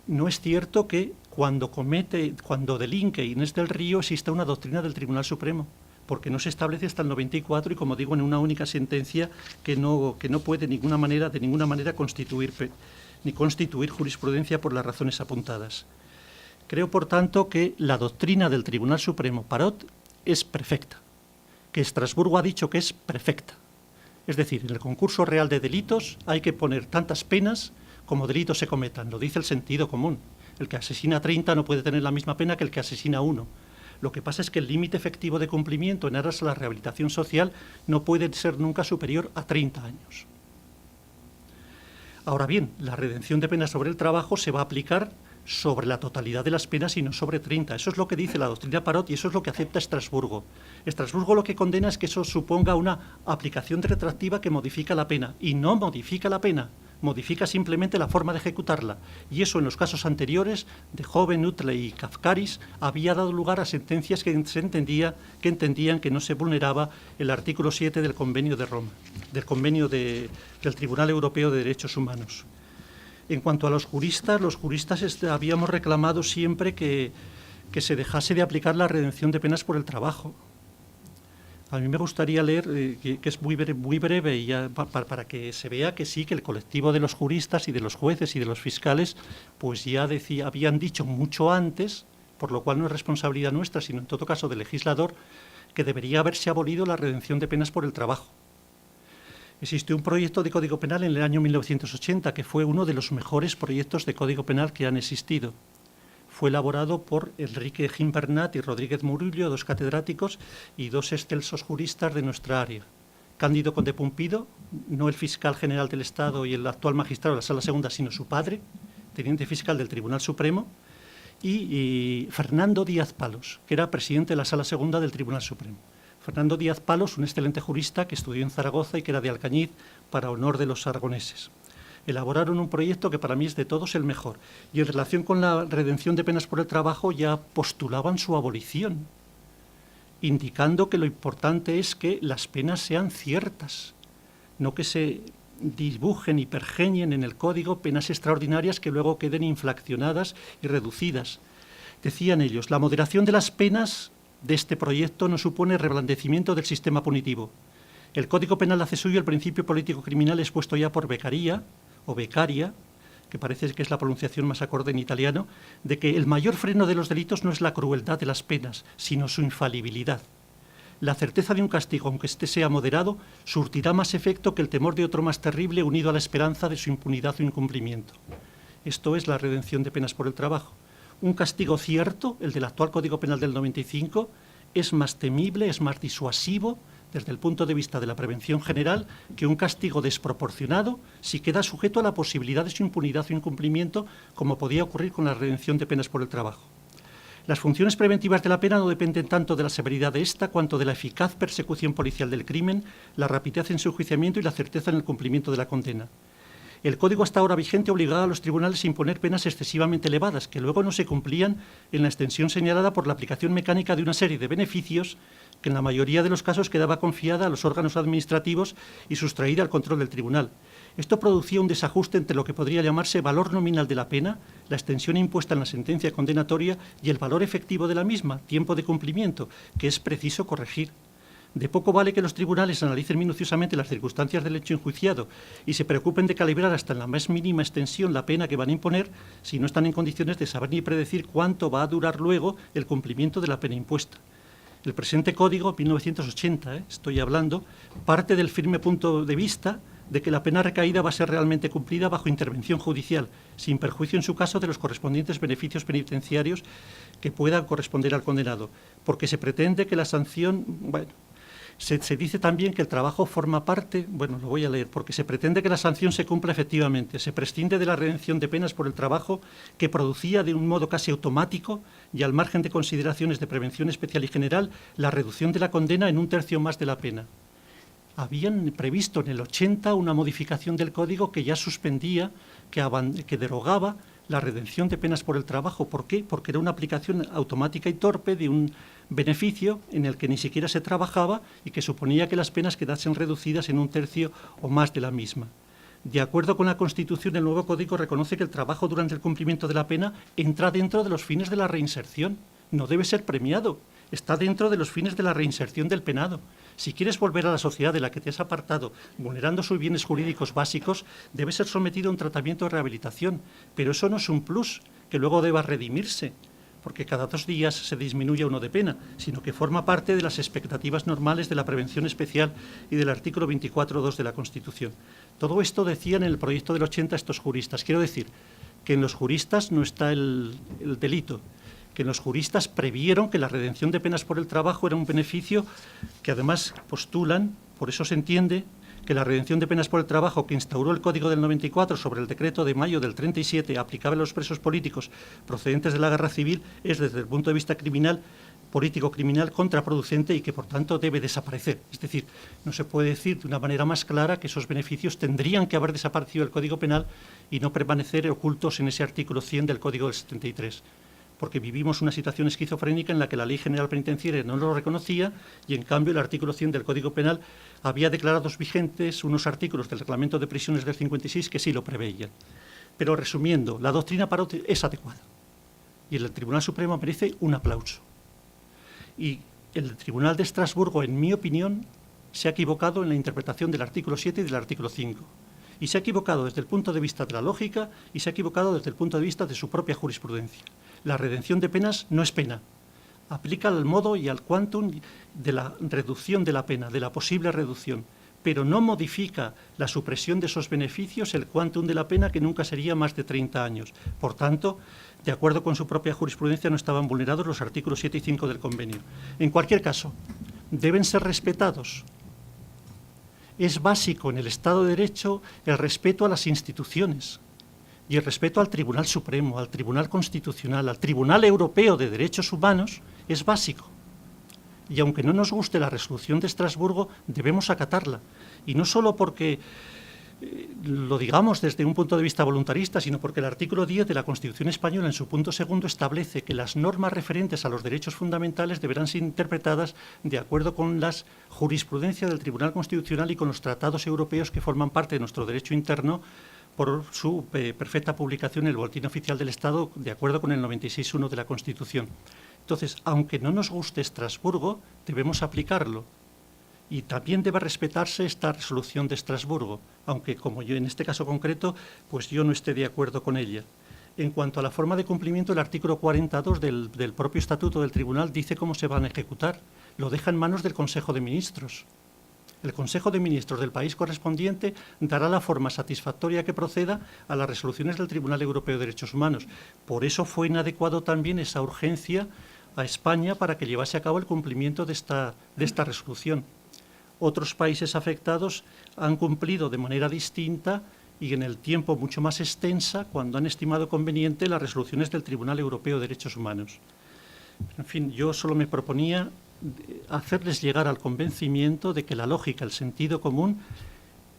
No es cierto que cuando delinque Inés del Río exista una doctrina del Tribunal Supremo, porque no se establece hasta el 94 y, como digo, en una única sentencia que no puede de ninguna manera constituir jurisprudencia por las razones apuntadas. Creo, por tanto, que la doctrina del Tribunal Supremo Parot es perfecta, que Estrasburgo ha dicho que es perfecta. Es decir, en el concurso real de delitos hay que poner tantas penas como delitos se cometan, lo dice el sentido común. El que asesina a 30 no puede tener la misma pena que el que asesina a 1. Lo que pasa es que el límite efectivo de cumplimiento en aras a la rehabilitación social no puede ser nunca superior a 30 años. Ahora bien, la redención de penas sobre el trabajo se va a aplicar sobre la totalidad de las penas y no sobre 30. Eso es lo que dice la doctrina Parot y eso es lo que acepta Estrasburgo. Estrasburgo lo que condena es que eso suponga una aplicación retroactiva que modifica la pena, y no modifica la pena, modifica simplemente la forma de ejecutarla. Y eso en los casos anteriores de Joven, Utle y Kafkaris había dado lugar a sentencias que entendían que no se vulneraba el artículo 7 del Convenio de Roma, del Tribunal Europeo de Derechos Humanos. En cuanto a los juristas habíamos reclamado siempre que se dejase de aplicar la redención de penas por el trabajo. A mí me gustaría leer, que es muy breve y ya, para que se vea que sí, que el colectivo de los juristas y de los jueces y de los fiscales pues ya habían dicho mucho antes, por lo cual no es responsabilidad nuestra, sino en todo caso del legislador, que debería haberse abolido la redención de penas por el trabajo. Existió un proyecto de Código Penal en el año 1980 que fue uno de los mejores proyectos de Código Penal que han existido. Fue elaborado por Enrique Gimbernat y Rodríguez Murillo, 2 catedráticos y 2 excelsos juristas de nuestra área. Cándido Conde Pumpido, no el fiscal general del Estado y el actual magistrado de la Sala Segunda, sino su padre, teniente fiscal del Tribunal Supremo, y Fernando Díaz Palos, que era presidente de la Sala Segunda del Tribunal Supremo. Fernando Díaz Palos, un excelente jurista que estudió en Zaragoza y que era de Alcañiz para honor de los aragoneses. Elaboraron un proyecto que para mí es de todos el mejor. Y en relación con la redención de penas por el trabajo ya postulaban su abolición, indicando que lo importante es que las penas sean ciertas, no que se dibujen y pergeñen en el código penas extraordinarias que luego queden infraccionadas y reducidas. Decían ellos, la moderación de las penas de este proyecto no supone reblandecimiento del sistema punitivo. El Código Penal hace suyo el principio político criminal expuesto ya por Beccaria, o Beccaria, que parece que es la pronunciación más acorde en italiano, de que el mayor freno de los delitos no es la crueldad de las penas, sino su infalibilidad. La certeza de un castigo, aunque éste sea moderado, surtirá más efecto que el temor de otro más terrible unido a la esperanza de su impunidad o incumplimiento. Esto es la redención de penas por el trabajo. Un castigo cierto, el del actual Código Penal del 95, es más temible, es más disuasivo desde el punto de vista de la prevención general que un castigo desproporcionado si queda sujeto a la posibilidad de su impunidad o incumplimiento, como podía ocurrir con la redención de penas por el trabajo. Las funciones preventivas de la pena no dependen tanto de la severidad de esta cuanto de la eficaz persecución policial del crimen, la rapidez en su enjuiciamiento y la certeza en el cumplimiento de la condena. El Código hasta ahora vigente obligaba a los tribunales a imponer penas excesivamente elevadas, que luego no se cumplían en la extensión señalada por la aplicación mecánica de una serie de beneficios que en la mayoría de los casos quedaba confiada a los órganos administrativos y sustraída al control del tribunal. Esto producía un desajuste entre lo que podría llamarse valor nominal de la pena, la extensión impuesta en la sentencia condenatoria, y el valor efectivo de la misma, tiempo de cumplimiento, que es preciso corregir. De poco vale que los tribunales analicen minuciosamente las circunstancias del hecho enjuiciado y se preocupen de calibrar hasta en la más mínima extensión la pena que van a imponer si no están en condiciones de saber ni predecir cuánto va a durar luego el cumplimiento de la pena impuesta. El presente Código, 1980, estoy hablando, parte del firme punto de vista de que la pena recaída va a ser realmente cumplida bajo intervención judicial, sin perjuicio en su caso de los correspondientes beneficios penitenciarios que puedan corresponder al condenado, porque se pretende que la sanción, se dice también que el trabajo forma parte, lo voy a leer, porque se pretende que la sanción se cumpla efectivamente. Se prescinde de la redención de penas por el trabajo que producía de un modo casi automático y al margen de consideraciones de prevención especial y general la reducción de la condena en 1/3 más de la pena. Habían previsto en el 80 una modificación del Código que ya suspendía, que derogaba la redención de penas por el trabajo. ¿Por qué? Porque era una aplicación automática y torpe de un beneficio en el que ni siquiera se trabajaba y que suponía que las penas quedasen reducidas en 1/3 o más de la misma. De acuerdo con la Constitución, el nuevo Código reconoce que el trabajo durante el cumplimiento de la pena entra dentro de los fines de la reinserción. No debe ser premiado. Está dentro de los fines de la reinserción del penado. Si quieres volver a la sociedad de la que te has apartado, vulnerando sus bienes jurídicos básicos, debes ser sometido a un tratamiento de rehabilitación. Pero eso no es un plus que luego deba redimirse, porque cada 2 días se disminuye uno de pena, sino que forma parte de las expectativas normales de la prevención especial y del artículo 24.2 de la Constitución. Todo esto decían en el proyecto del 80 estos juristas. Quiero decir que en los juristas no está el delito, que los juristas previeron que la redención de penas por el trabajo era un beneficio que además postulan, por eso se entiende que la redención de penas por el trabajo que instauró el Código del 94 sobre el decreto de mayo del 37 aplicable a los presos políticos procedentes de la guerra civil es desde el punto de vista criminal, político-criminal, contraproducente y que por tanto debe desaparecer. Es decir, no se puede decir de una manera más clara que esos beneficios tendrían que haber desaparecido del Código Penal y no permanecer ocultos en ese artículo 100 del Código del 73. Porque vivimos una situación esquizofrénica en la que la Ley General Penitenciaria no lo reconocía y, en cambio, el artículo 100 del Código Penal había declarados vigentes unos artículos del Reglamento de Prisiones del 56 que sí lo preveían. Pero, resumiendo, la doctrina Parot es adecuada y el Tribunal Supremo merece un aplauso. Y el Tribunal de Estrasburgo, en mi opinión, se ha equivocado en la interpretación del artículo 7 y del artículo 5. Y se ha equivocado desde el punto de vista de la lógica y se ha equivocado desde el punto de vista de su propia jurisprudencia. La redención de penas no es pena. Aplica al modo y al quantum de la reducción de la pena, de la posible reducción, pero no modifica la supresión de esos beneficios, el quantum de la pena, que nunca sería más de 30 años. Por tanto, de acuerdo con su propia jurisprudencia, no estaban vulnerados los artículos 7 y 5 del convenio. En cualquier caso, deben ser respetados. Es básico en el Estado de Derecho el respeto a las instituciones y el respeto al Tribunal Supremo, al Tribunal Constitucional, al Tribunal Europeo de Derechos Humanos, es básico. Y aunque no nos guste la resolución de Estrasburgo, debemos acatarla. Y no solo porque lo digamos desde un punto de vista voluntarista, sino porque el artículo 10 de la Constitución española, en su punto segundo, establece que las normas referentes a los derechos fundamentales deberán ser interpretadas de acuerdo con las jurisprudencias del Tribunal Constitucional y con los tratados europeos que forman parte de nuestro derecho interno, por su perfecta publicación en el Boletín Oficial del Estado, de acuerdo con el 96.1 de la Constitución. Entonces, aunque no nos guste Estrasburgo, debemos aplicarlo. Y también debe respetarse esta resolución de Estrasburgo, aunque, como yo en este caso concreto, pues yo no esté de acuerdo con ella. En cuanto a la forma de cumplimiento, el artículo 42 del propio Estatuto del Tribunal dice cómo se van a ejecutar. lo deja en manos del Consejo de Ministros. El Consejo de Ministros del país correspondiente dará la forma satisfactoria que proceda a las resoluciones del Tribunal Europeo de Derechos Humanos. Por eso fue inadecuado también esa urgencia a España para que llevase a cabo el cumplimiento de esta resolución. Otros países afectados han cumplido de manera distinta y en el tiempo mucho más extensa cuando han estimado conveniente las resoluciones del Tribunal Europeo de Derechos Humanos. En fin, yo solo me proponía hacerles llegar al convencimiento de que la lógica, el sentido común,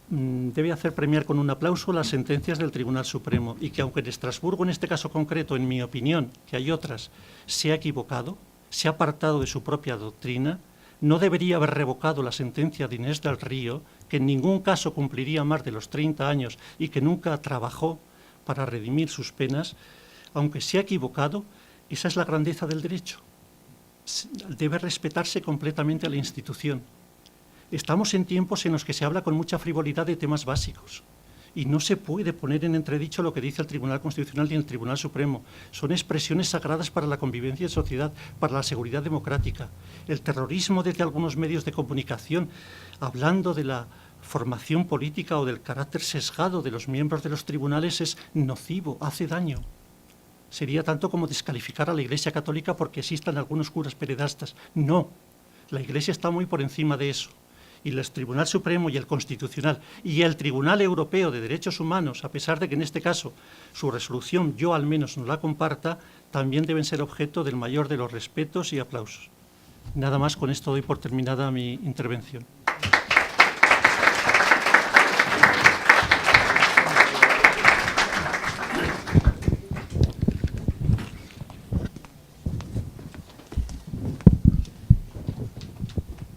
debe hacer premiar con un aplauso las sentencias del Tribunal Supremo y que aunque en Estrasburgo, en este caso concreto, en mi opinión, que hay otras, se ha equivocado, se ha apartado de su propia doctrina, no debería haber revocado la sentencia de Inés del Río, que en ningún caso cumpliría más de los 30 años y que nunca trabajó para redimir sus penas. Aunque se ha equivocado, esa es la grandeza del derecho. Debe respetarse completamente a la institución. Estamos en tiempos en los que se habla con mucha frivolidad de temas básicos y no se puede poner en entredicho lo que dice el Tribunal Constitucional y el Tribunal Supremo. Son expresiones sagradas para la convivencia en sociedad, para la seguridad democrática. El terrorismo desde algunos medios de comunicación, hablando de la formación política o del carácter sesgado de los miembros de los tribunales, es nocivo, hace daño. Sería tanto como descalificar a la Iglesia Católica porque existan algunos curas pederastas. No, la Iglesia está muy por encima de eso. Y el Tribunal Supremo y el Constitucional y el Tribunal Europeo de Derechos Humanos, a pesar de que en este caso su resolución yo al menos no la comparta, también deben ser objeto del mayor de los respetos y aplausos. Nada más, con esto doy por terminada mi intervención.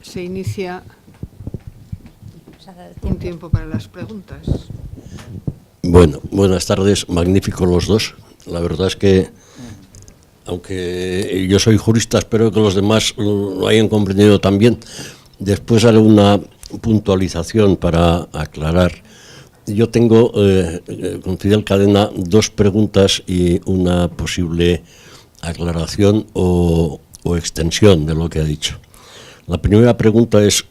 Se inicia un tiempo para las preguntas. Bueno, buenas tardes, magníficos los dos. La verdad es que, aunque yo soy jurista, espero que los demás lo hayan comprendido también. Después haré una puntualización para aclarar. Yo tengo, con Fidel Cadena, dos preguntas y una posible aclaración o extensión de lo que ha dicho. La primera pregunta es,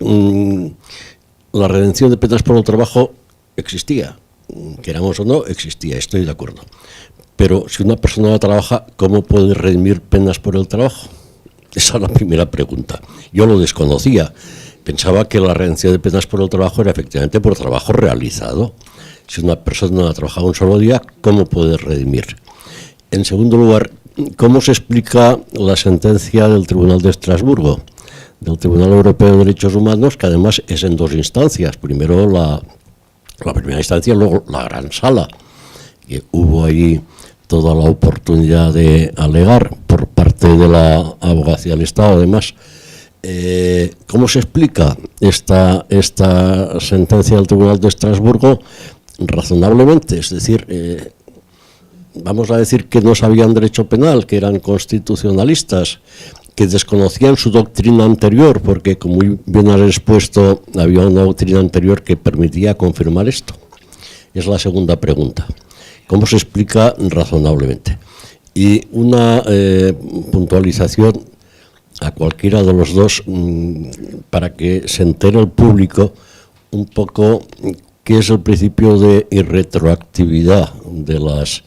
la redención de penas por el trabajo existía, queramos o no, existía, estoy de acuerdo. Pero si una persona trabaja, ¿cómo puede redimir penas por el trabajo? Esa es la primera pregunta. Yo lo desconocía, pensaba que la redención de penas por el trabajo era efectivamente por trabajo realizado. Si una persona ha trabajado un solo día, ¿cómo puede redimir? En segundo lugar, ¿cómo se explica la sentencia del Tribunal de Estrasburgo, del Tribunal Europeo de Derechos Humanos, que además es en dos instancias? Primero la primera instancia, luego la gran sala, que hubo ahí toda la oportunidad de alegar por parte de la Abogacía del Estado, además. ¿Cómo se explica esta sentencia del Tribunal de Estrasburgo? Razonablemente, es decir, vamos a decir que no sabían derecho penal, que eran constitucionalistas, que desconocían su doctrina anterior, porque, como muy bien has expuesto, había una doctrina anterior que permitía confirmar esto. Es la segunda pregunta. ¿Cómo se explica razonablemente? Y una puntualización a cualquiera de los dos, para que se entere el público un poco qué es el principio de irretroactividad de las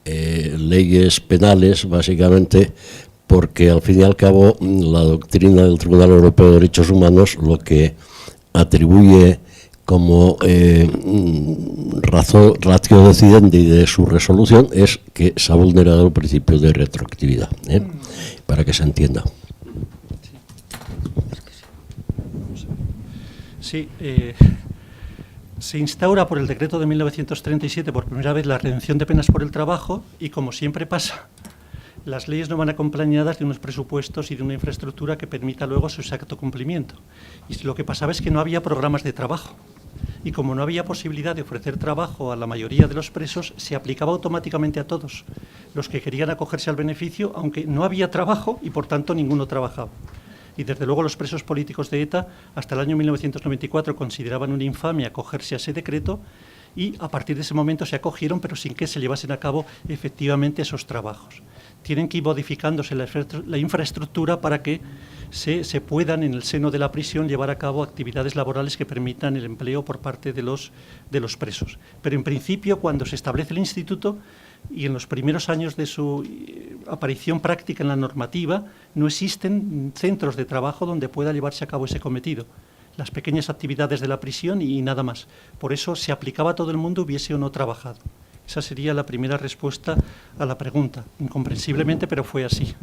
leyes penales, básicamente, porque al fin y al cabo la doctrina del Tribunal Europeo de Derechos Humanos lo que atribuye como ratio decidendi de su resolución es que se ha vulnerado el principio de retroactividad, para que se entienda. Sí, se instaura por el decreto de 1937 por primera vez la redención de penas por el trabajo y, como siempre pasa, las leyes no van acompañadas de unos presupuestos y de una infraestructura que permita luego su exacto cumplimiento. Y lo que pasaba es que no había programas de trabajo. Y como no había posibilidad de ofrecer trabajo a la mayoría de los presos, se aplicaba automáticamente a todos los que querían acogerse al beneficio, aunque no había trabajo y por tanto ninguno trabajaba. Y desde luego los presos políticos de ETA hasta el año 1994 consideraban una infamia acogerse a ese decreto y a partir de ese momento se acogieron, pero sin que se llevasen a cabo efectivamente esos trabajos. tienen que ir modificándose la infraestructura para que se puedan en el seno de la prisión llevar a cabo actividades laborales que permitan el empleo por parte de los presos. Pero en principio, cuando se establece el instituto y en los primeros años de su aparición práctica en la normativa, no existen centros de trabajo donde pueda llevarse a cabo ese cometido. Las pequeñas actividades de la prisión y nada más. Por eso se aplicaba a todo el mundo, hubiese o no trabajado. Esa sería la primera respuesta a la pregunta. Incomprensiblemente, pero fue así.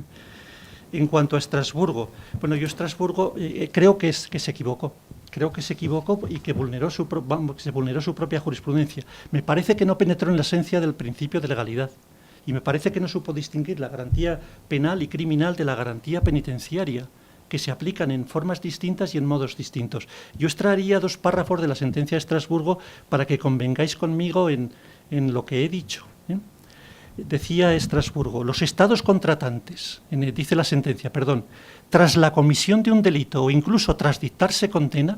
En cuanto a Estrasburgo, bueno, yo Estrasburgo creo que se equivocó. Creo que se equivocó y que se vulneró su propia jurisprudencia. Me parece que no penetró en la esencia del principio de legalidad. Y me parece que no supo distinguir la garantía penal y criminal de la garantía penitenciaria, que se aplican en formas distintas y en modos distintos. Yo extraería 2 párrafos de la sentencia de Estrasburgo para que convengáis conmigo en lo que he dicho. Decía Estrasburgo, los estados contratantes, dice la sentencia, tras la comisión de un delito o incluso tras dictarse condena,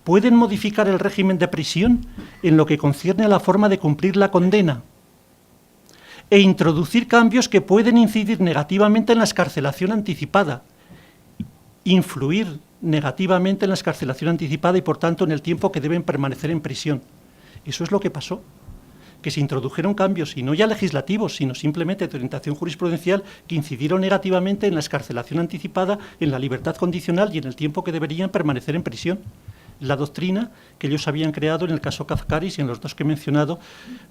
pueden modificar el régimen de prisión en lo que concierne a la forma de cumplir la condena e introducir cambios que pueden incidir negativamente en la excarcelación anticipada, influir negativamente en la excarcelación anticipada y, por tanto, en el tiempo que deben permanecer en prisión. Eso es lo que pasó, que se introdujeron cambios, y no ya legislativos, sino simplemente de orientación jurisprudencial, que incidieron negativamente en la excarcelación anticipada, en la libertad condicional y en el tiempo que deberían permanecer en prisión. La doctrina que ellos habían creado en el caso Kafkaris y en los 2 que he mencionado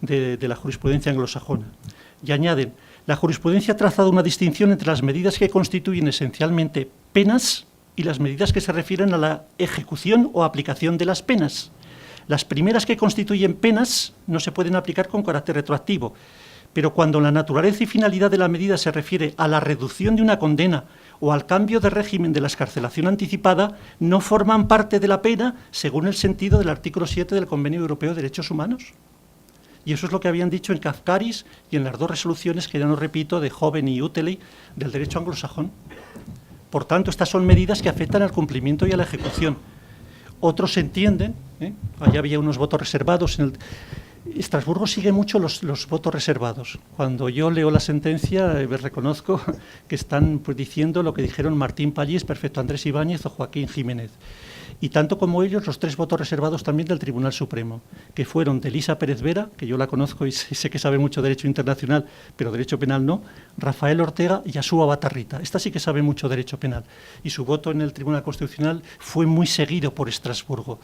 de la jurisprudencia anglosajona. Y añaden, la jurisprudencia ha trazado una distinción entre las medidas que constituyen esencialmente penas y las medidas que se refieren a la ejecución o aplicación de las penas. Las primeras, que constituyen penas, no se pueden aplicar con carácter retroactivo, pero cuando la naturaleza y finalidad de la medida se refiere a la reducción de una condena o al cambio de régimen de la excarcelación anticipada, no forman parte de la pena según el sentido del artículo 7 del Convenio Europeo de Derechos Humanos. Y eso es lo que habían dicho en Kafkaris y en las 2 resoluciones, que ya no repito, de Hoven y Utley, del derecho anglosajón. Por tanto, estas son medidas que afectan al cumplimiento y a la ejecución. Otros entienden, allá había unos votos reservados. Estrasburgo sigue mucho los votos reservados. Cuando yo leo la sentencia, reconozco que están diciendo lo que dijeron Martín Pallís, Perfecto Andrés Ibáñez o Joaquín Jiménez. Y tanto como ellos, los 3 votos reservados también del Tribunal Supremo, que fueron de Elisa Pérez Vera, que yo la conozco y sé que sabe mucho derecho internacional, pero derecho penal no, Rafael Ortega y Asúa Batarrita. Esta sí que sabe mucho derecho penal. Y su voto en el Tribunal Constitucional fue muy seguido por Estrasburgo.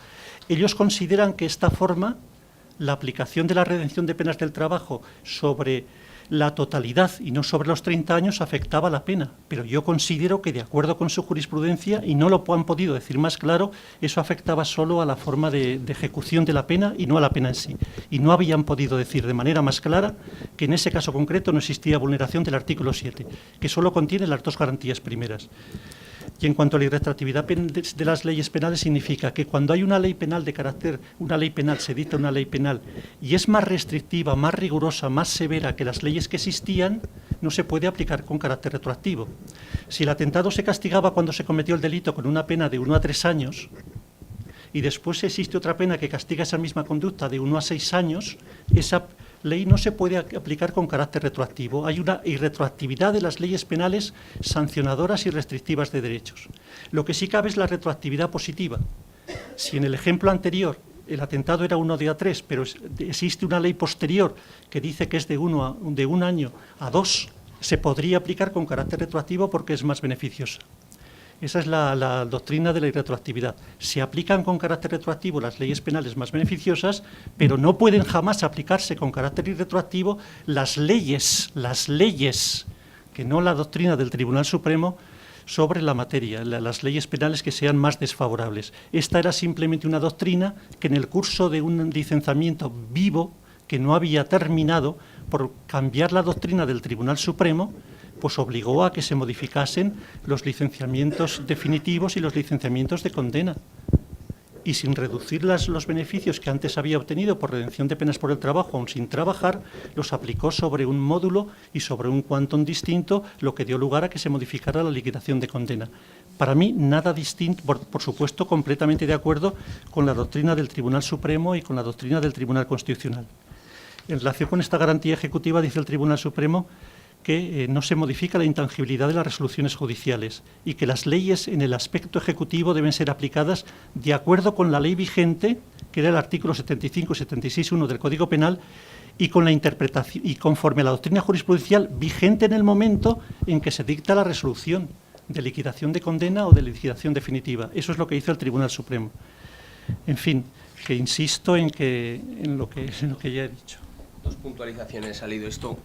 Ellos consideran que esta forma, la aplicación de la redención de penas del trabajo sobre la totalidad y no sobre los 30 años, afectaba la pena, pero yo considero que, de acuerdo con su jurisprudencia, y no lo han podido decir más claro, eso afectaba solo a la forma de ejecución de la pena y no a la pena en sí. Y no habían podido decir de manera más clara que en ese caso concreto no existía vulneración del artículo 7, que solo contiene las 2 garantías primeras. Y en cuanto a la irretroactividad de las leyes penales, significa que cuando hay una ley penal se dicta una ley penal y es más restrictiva, más rigurosa, más severa que las leyes que existían, no se puede aplicar con carácter retroactivo. Si el atentado se castigaba cuando se cometió el delito con una pena de 1 a 3 años y después existe otra pena que castiga esa misma conducta de 1 a 6 años, esa ley no se puede aplicar con carácter retroactivo. Hay una irretroactividad de las leyes penales sancionadoras y restrictivas de derechos. Lo que sí cabe es la retroactividad positiva. Si en el ejemplo anterior el atentado era 1 a 3, pero existe una ley posterior que dice que es de 1 año a 2, se podría aplicar con carácter retroactivo porque es más beneficiosa. Esa es la doctrina de la irretroactividad. Se aplican con carácter retroactivo las leyes penales más beneficiosas, pero no pueden jamás aplicarse con carácter irretroactivo las leyes, que no la doctrina del Tribunal Supremo, sobre la materia, las leyes penales que sean más desfavorables. Esta era simplemente una doctrina que en el curso de un licenciamiento vivo, que no había terminado, por cambiar la doctrina del Tribunal Supremo, pues obligó a que se modificasen los licenciamientos definitivos y los licenciamientos de condena. Y sin reducir los beneficios que antes había obtenido por redención de penas por el trabajo, aun sin trabajar, los aplicó sobre un módulo y sobre un quantum distinto, lo que dio lugar a que se modificara la liquidación de condena. Para mí, nada distinto, por supuesto, completamente de acuerdo con la doctrina del Tribunal Supremo y con la doctrina del Tribunal Constitucional. En relación con esta garantía ejecutiva, dice el Tribunal Supremo que no se modifica la intangibilidad de las resoluciones judiciales y que las leyes en el aspecto ejecutivo deben ser aplicadas de acuerdo con la ley vigente, que era el artículo 75 y 76.1 del Código Penal, y con la interpretación y conforme a la doctrina jurisprudencial vigente en el momento en que se dicta la resolución de liquidación de condena o de liquidación definitiva. Eso es lo que hizo el Tribunal Supremo. En fin, que insisto en lo que ya he dicho. Dos puntualizaciones ha leído esto.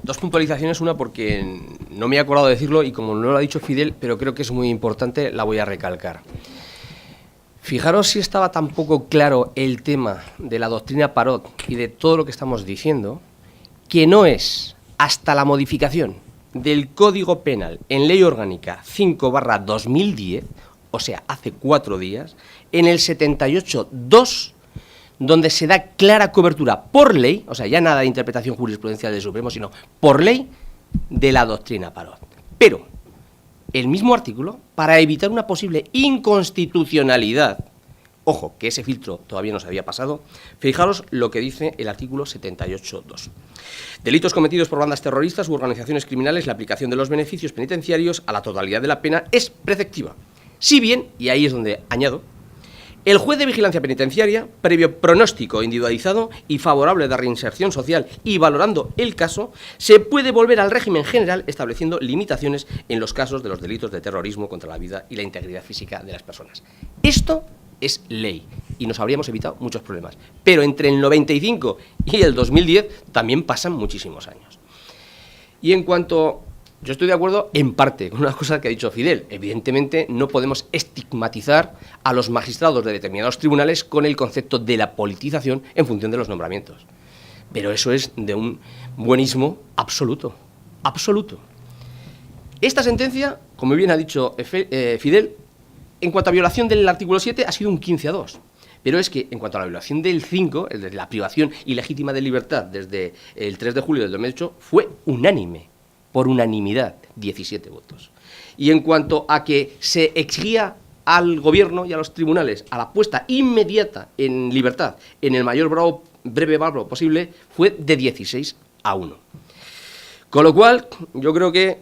Dos puntualizaciones, una porque no me he acordado de decirlo y como no lo ha dicho Fidel, pero creo que es muy importante, la voy a recalcar. Fijaros si estaba tan poco claro el tema de la doctrina Parot y de todo lo que estamos diciendo, que no es hasta la modificación del Código Penal en Ley Orgánica 5/2010, o sea, hace 4 días, en el 78.2, donde se da clara cobertura por ley, o sea, ya nada de interpretación jurisprudencial del Supremo, sino por ley de la doctrina Parot. Pero el mismo artículo, para evitar una posible inconstitucionalidad, ojo, que ese filtro todavía no se había pasado, fijaros lo que dice el artículo 78.2. Delitos cometidos por bandas terroristas u organizaciones criminales, la aplicación de los beneficios penitenciarios a la totalidad de la pena es preceptiva. Si bien, y ahí es donde añado, el juez de vigilancia penitenciaria, previo pronóstico individualizado y favorable de reinserción social y valorando el caso, se puede volver al régimen general estableciendo limitaciones en los casos de los delitos de terrorismo contra la vida y la integridad física de las personas. Esto es ley y nos habríamos evitado muchos problemas. Pero entre el 95 y el 2010 también pasan muchísimos años. Y en cuanto... Yo estoy de acuerdo en parte con una cosa que ha dicho Fidel. Evidentemente no podemos estigmatizar a los magistrados de determinados tribunales con el concepto de la politización en función de los nombramientos. Pero eso es de un buenismo absoluto, absoluto. Esta sentencia, como bien ha dicho Fidel, en cuanto a violación del artículo 7 ha sido un 15-2. Pero es que en cuanto a la violación del 5, el de la privación ilegítima de libertad desde el 3 de julio del 2008, fue unánime. Por unanimidad, 17 votos. Y en cuanto a que se exigía al Gobierno y a los tribunales a la puesta inmediata en libertad en el mayor breve plazo posible, fue de 16-1. Con lo cual, yo creo que,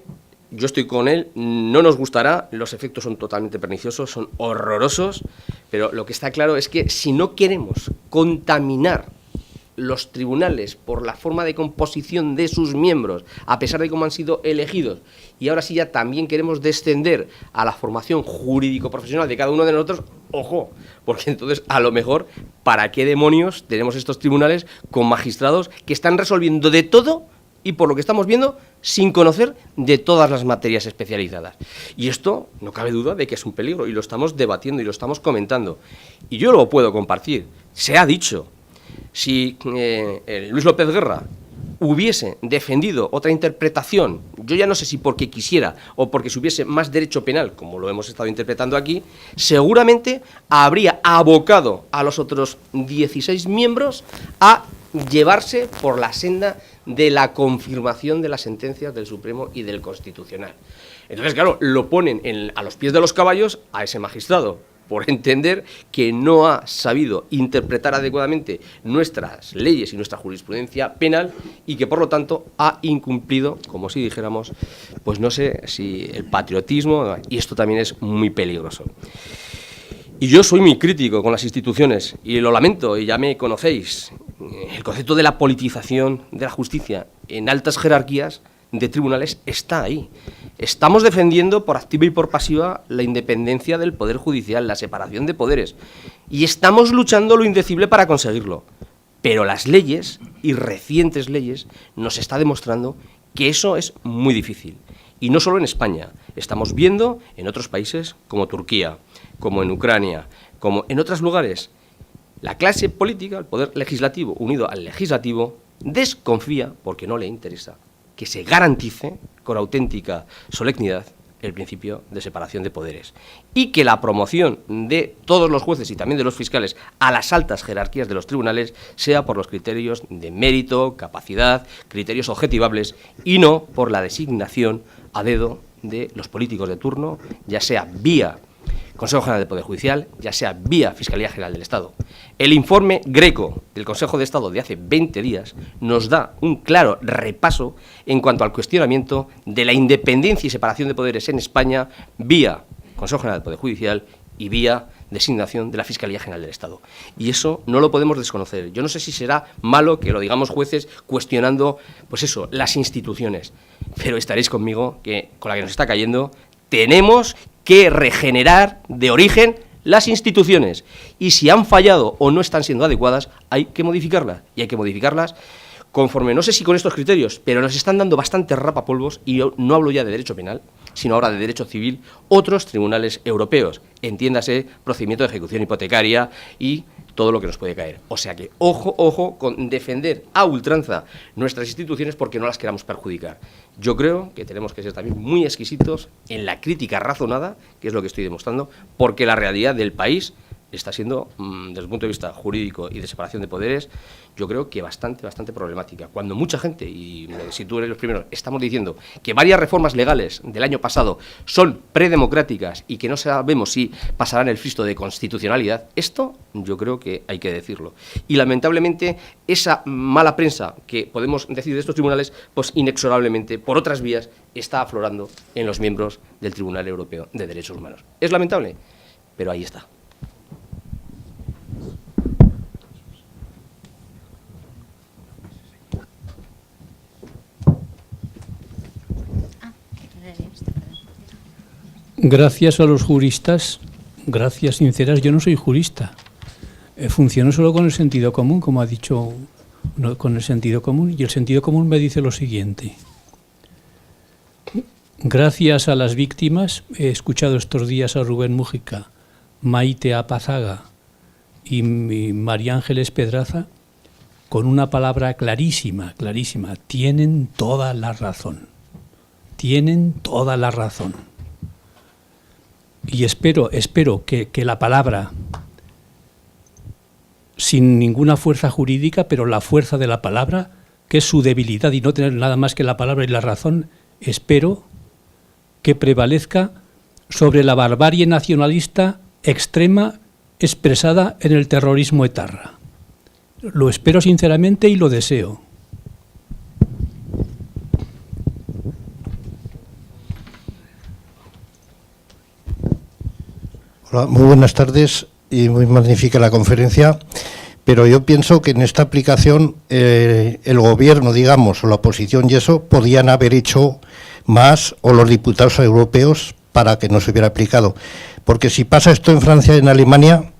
yo estoy con él, no nos gustará, los efectos son totalmente perniciosos, son horrorosos, pero lo que está claro es que si no queremos contaminar los tribunales por la forma de composición de sus miembros, a pesar de cómo han sido elegidos, y ahora sí ya también queremos descender a la formación jurídico-profesional de cada uno de nosotros, ojo, porque entonces a lo mejor, ¿para qué demonios tenemos estos tribunales con magistrados que están resolviendo de todo y, por lo que estamos viendo, sin conocer de todas las materias especializadas? Y esto, no cabe duda de que es un peligro, y lo estamos debatiendo y lo estamos comentando. Y yo lo puedo compartir, se ha dicho. Si Luis López Guerra hubiese defendido otra interpretación, yo ya no sé si porque quisiera o porque si hubiese más derecho penal, como lo hemos estado interpretando aquí, seguramente habría abocado a los otros 16 miembros a llevarse por la senda de la confirmación de las sentencias del Supremo y del Constitucional. Entonces, claro, lo ponen a los pies de los caballos a ese magistrado, por entender que no ha sabido interpretar adecuadamente nuestras leyes y nuestra jurisprudencia penal y que, por lo tanto, ha incumplido, como si dijéramos, pues no sé si el patriotismo, y esto también es muy peligroso. Y yo soy muy crítico con las instituciones, y lo lamento, y ya me conocéis, el concepto de la politización de la justicia en altas jerarquías de tribunales está ahí. Estamos defendiendo por activa y por pasiva la independencia del Poder Judicial, la separación de poderes, y estamos luchando lo indecible para conseguirlo. Pero las leyes, y recientes leyes, nos está demostrando que eso es muy difícil. Y no solo en España, estamos viendo en otros países como Turquía, como en Ucrania, como en otros lugares. La clase política, el poder legislativo unido al legislativo, desconfía, porque no le interesa, que se garantice con auténtica solemnidad el principio de separación de poderes y que la promoción de todos los jueces y también de los fiscales a las altas jerarquías de los tribunales sea por los criterios de mérito, capacidad, criterios objetivables y no por la designación a dedo de los políticos de turno, ya sea vía Consejo General del Poder Judicial, ya sea vía Fiscalía General del Estado. El informe Greco del Consejo de Estado de hace 20 días nos da un claro repaso en cuanto al cuestionamiento de la independencia y separación de poderes en España vía Consejo General del Poder Judicial y vía designación de la Fiscalía General del Estado. Y eso no lo podemos desconocer. Yo no sé si será malo que lo digamos jueces cuestionando, pues eso, las instituciones, pero estaréis conmigo que con la que nos está cayendo tenemos que regenerar de origen las instituciones, y si han fallado o no están siendo adecuadas, hay que modificarlas, y hay que modificarlas conforme, no sé si con estos criterios, pero nos están dando bastantes rapapolvos, y yo no hablo ya de derecho penal, sino ahora de derecho civil, otros tribunales europeos, entiéndase, procedimiento de ejecución hipotecaria y todo lo que nos puede caer. O sea que, ojo con defender a ultranza nuestras instituciones porque no las queramos perjudicar. Yo creo que tenemos que ser también muy exquisitos en la crítica razonada, que es lo que estoy demostrando, porque la realidad del país está siendo, desde el punto de vista jurídico y de separación de poderes, yo creo que bastante problemática. Cuando mucha gente, y si tú eres los primeros, estamos diciendo que varias reformas legales del año pasado son predemocráticas y que no sabemos si pasarán el filtro de constitucionalidad, esto yo creo que hay que decirlo. Y lamentablemente esa mala prensa que podemos decir de estos tribunales, pues inexorablemente, por otras vías, está aflorando en los miembros del Tribunal Europeo de Derechos Humanos. Es lamentable, pero ahí está. Gracias a los juristas, gracias sinceras, yo no soy jurista. Funciono solo con el sentido común, como ha dicho, con el sentido común, y el sentido común me dice lo siguiente. Gracias a las víctimas, he escuchado estos días a Rubén Mújica, Maite Apazaga y María Ángeles Pedraza, con una palabra clarísima, tienen toda la razón. Tienen toda la razón. Y espero que la palabra, sin ninguna fuerza jurídica, pero la fuerza de la palabra, que es su debilidad y no tener nada más que la palabra y la razón, espero que prevalezca sobre la barbarie nacionalista extrema expresada en el terrorismo etarra. Lo espero sinceramente y lo deseo. Hola, muy buenas tardes y muy magnífica la conferencia, pero yo pienso que en esta aplicación el gobierno, digamos, o la oposición y eso, podían haber hecho más, o los diputados europeos, para que no se hubiera aplicado. Porque si pasa esto en Francia y en Alemania,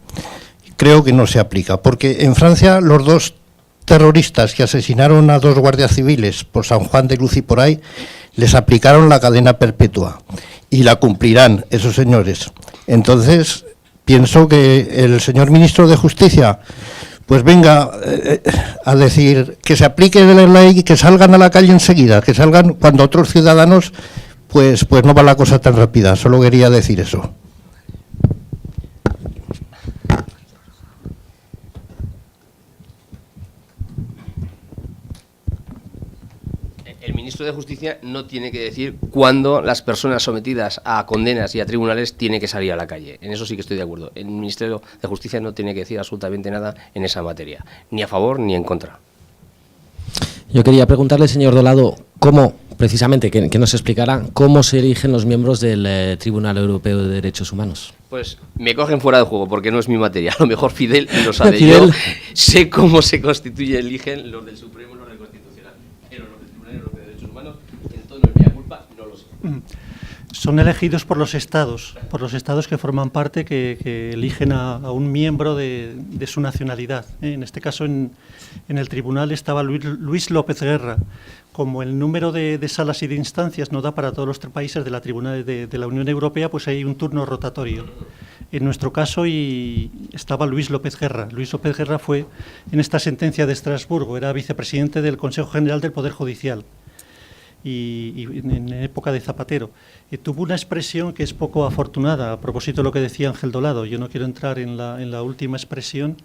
creo que no se aplica. Porque en Francia los dos terroristas que asesinaron a 2 guardias civiles por San Juan de Luz y por ahí, les aplicaron la cadena perpetua. Y la cumplirán esos señores. Entonces, pienso que el señor ministro de Justicia, pues venga a decir que se aplique la ley y que salgan a la calle enseguida, que salgan cuando otros ciudadanos, pues no va la cosa tan rápida. Solo quería decir eso. El ministro de Justicia no tiene que decir cuándo las personas sometidas a condenas y a tribunales tienen que salir a la calle. En eso sí que estoy de acuerdo. El Ministerio de Justicia no tiene que decir absolutamente nada en esa materia, ni a favor ni en contra. Yo quería preguntarle, señor Dolado, cómo, precisamente, que nos explicara cómo se eligen los miembros del Tribunal Europeo de Derechos Humanos. Pues me cogen fuera de juego porque no es mi materia. A lo mejor Fidel lo sabe. Yo sé cómo se constituye, eligen los del Supremo, los del Constitucional, pero los del Tribunal Europeo de Derechos Humanos, entonces no es mía culpa, no lo sé. Son elegidos por los estados que forman parte, que eligen a un miembro de su nacionalidad. En este caso, en el tribunal estaba Luis López Guerra. Como el número de salas y de instancias no da para todos los países de la tribunal de la Unión Europea, pues hay un turno rotatorio. En nuestro caso estaba Luis López Guerra. Luis López Guerra fue, en esta sentencia de Estrasburgo, era vicepresidente del Consejo General del Poder Judicial. Y en época de Zapatero. Tuvo una expresión que es poco afortunada, a propósito de lo que decía Ángel Dolado. Yo no quiero entrar en la última expresión,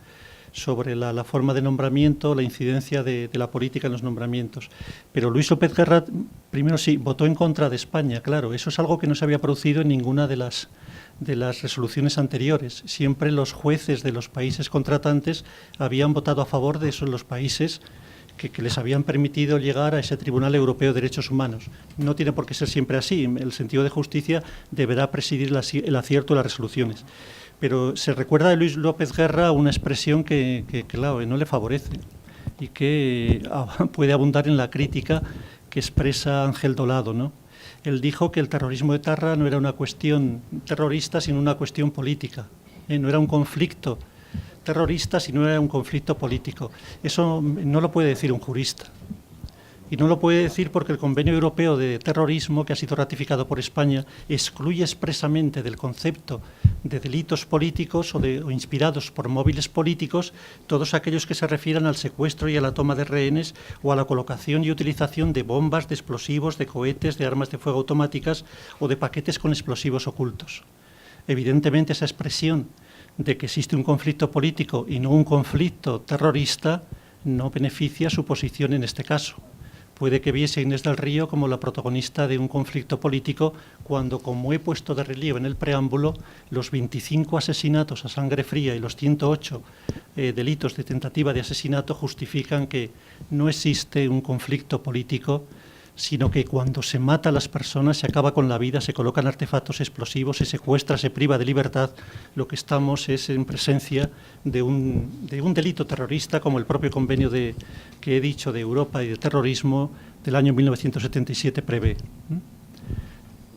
sobre la forma de nombramiento, la incidencia de la política en los nombramientos. Pero Luis López Guerra, primero sí, votó en contra de España, claro, eso es algo que no se había producido en ninguna de las resoluciones anteriores. Siempre los jueces de los países contratantes habían votado a favor de esos los países que les habían permitido llegar a ese Tribunal Europeo de Derechos Humanos. No tiene por qué ser siempre así. El sentido de justicia deberá presidir el acierto de las resoluciones. Pero se recuerda de Luis López Guerra una expresión que claro, no le favorece y que puede abundar en la crítica que expresa Ángel Dolado, ¿no? Él dijo que el terrorismo de Etarra no era una cuestión terrorista, sino una cuestión política. No era un conflicto terrorista, sino era un conflicto político. Eso no lo puede decir un jurista. Y no lo puede decir porque el Convenio Europeo de Terrorismo, que ha sido ratificado por España, excluye expresamente del concepto de delitos políticos o inspirados por móviles políticos todos aquellos que se refieran al secuestro y a la toma de rehenes o a la colocación y utilización de bombas, de explosivos, de cohetes, de armas de fuego automáticas o de paquetes con explosivos ocultos. Evidentemente, esa expresión de que existe un conflicto político y no un conflicto terrorista no beneficia su posición en este caso. Puede que viese a Inés del Río como la protagonista de un conflicto político cuando, como he puesto de relieve en el preámbulo, los 25 asesinatos a sangre fría y los 108 delitos de tentativa de asesinato justifican que no existe un conflicto político, sino que cuando se mata a las personas, se acaba con la vida, se colocan artefactos explosivos, se secuestra, se priva de libertad, lo que estamos es en presencia de un delito terrorista, como el propio convenio que he dicho de Europa y de terrorismo del año 1977 prevé.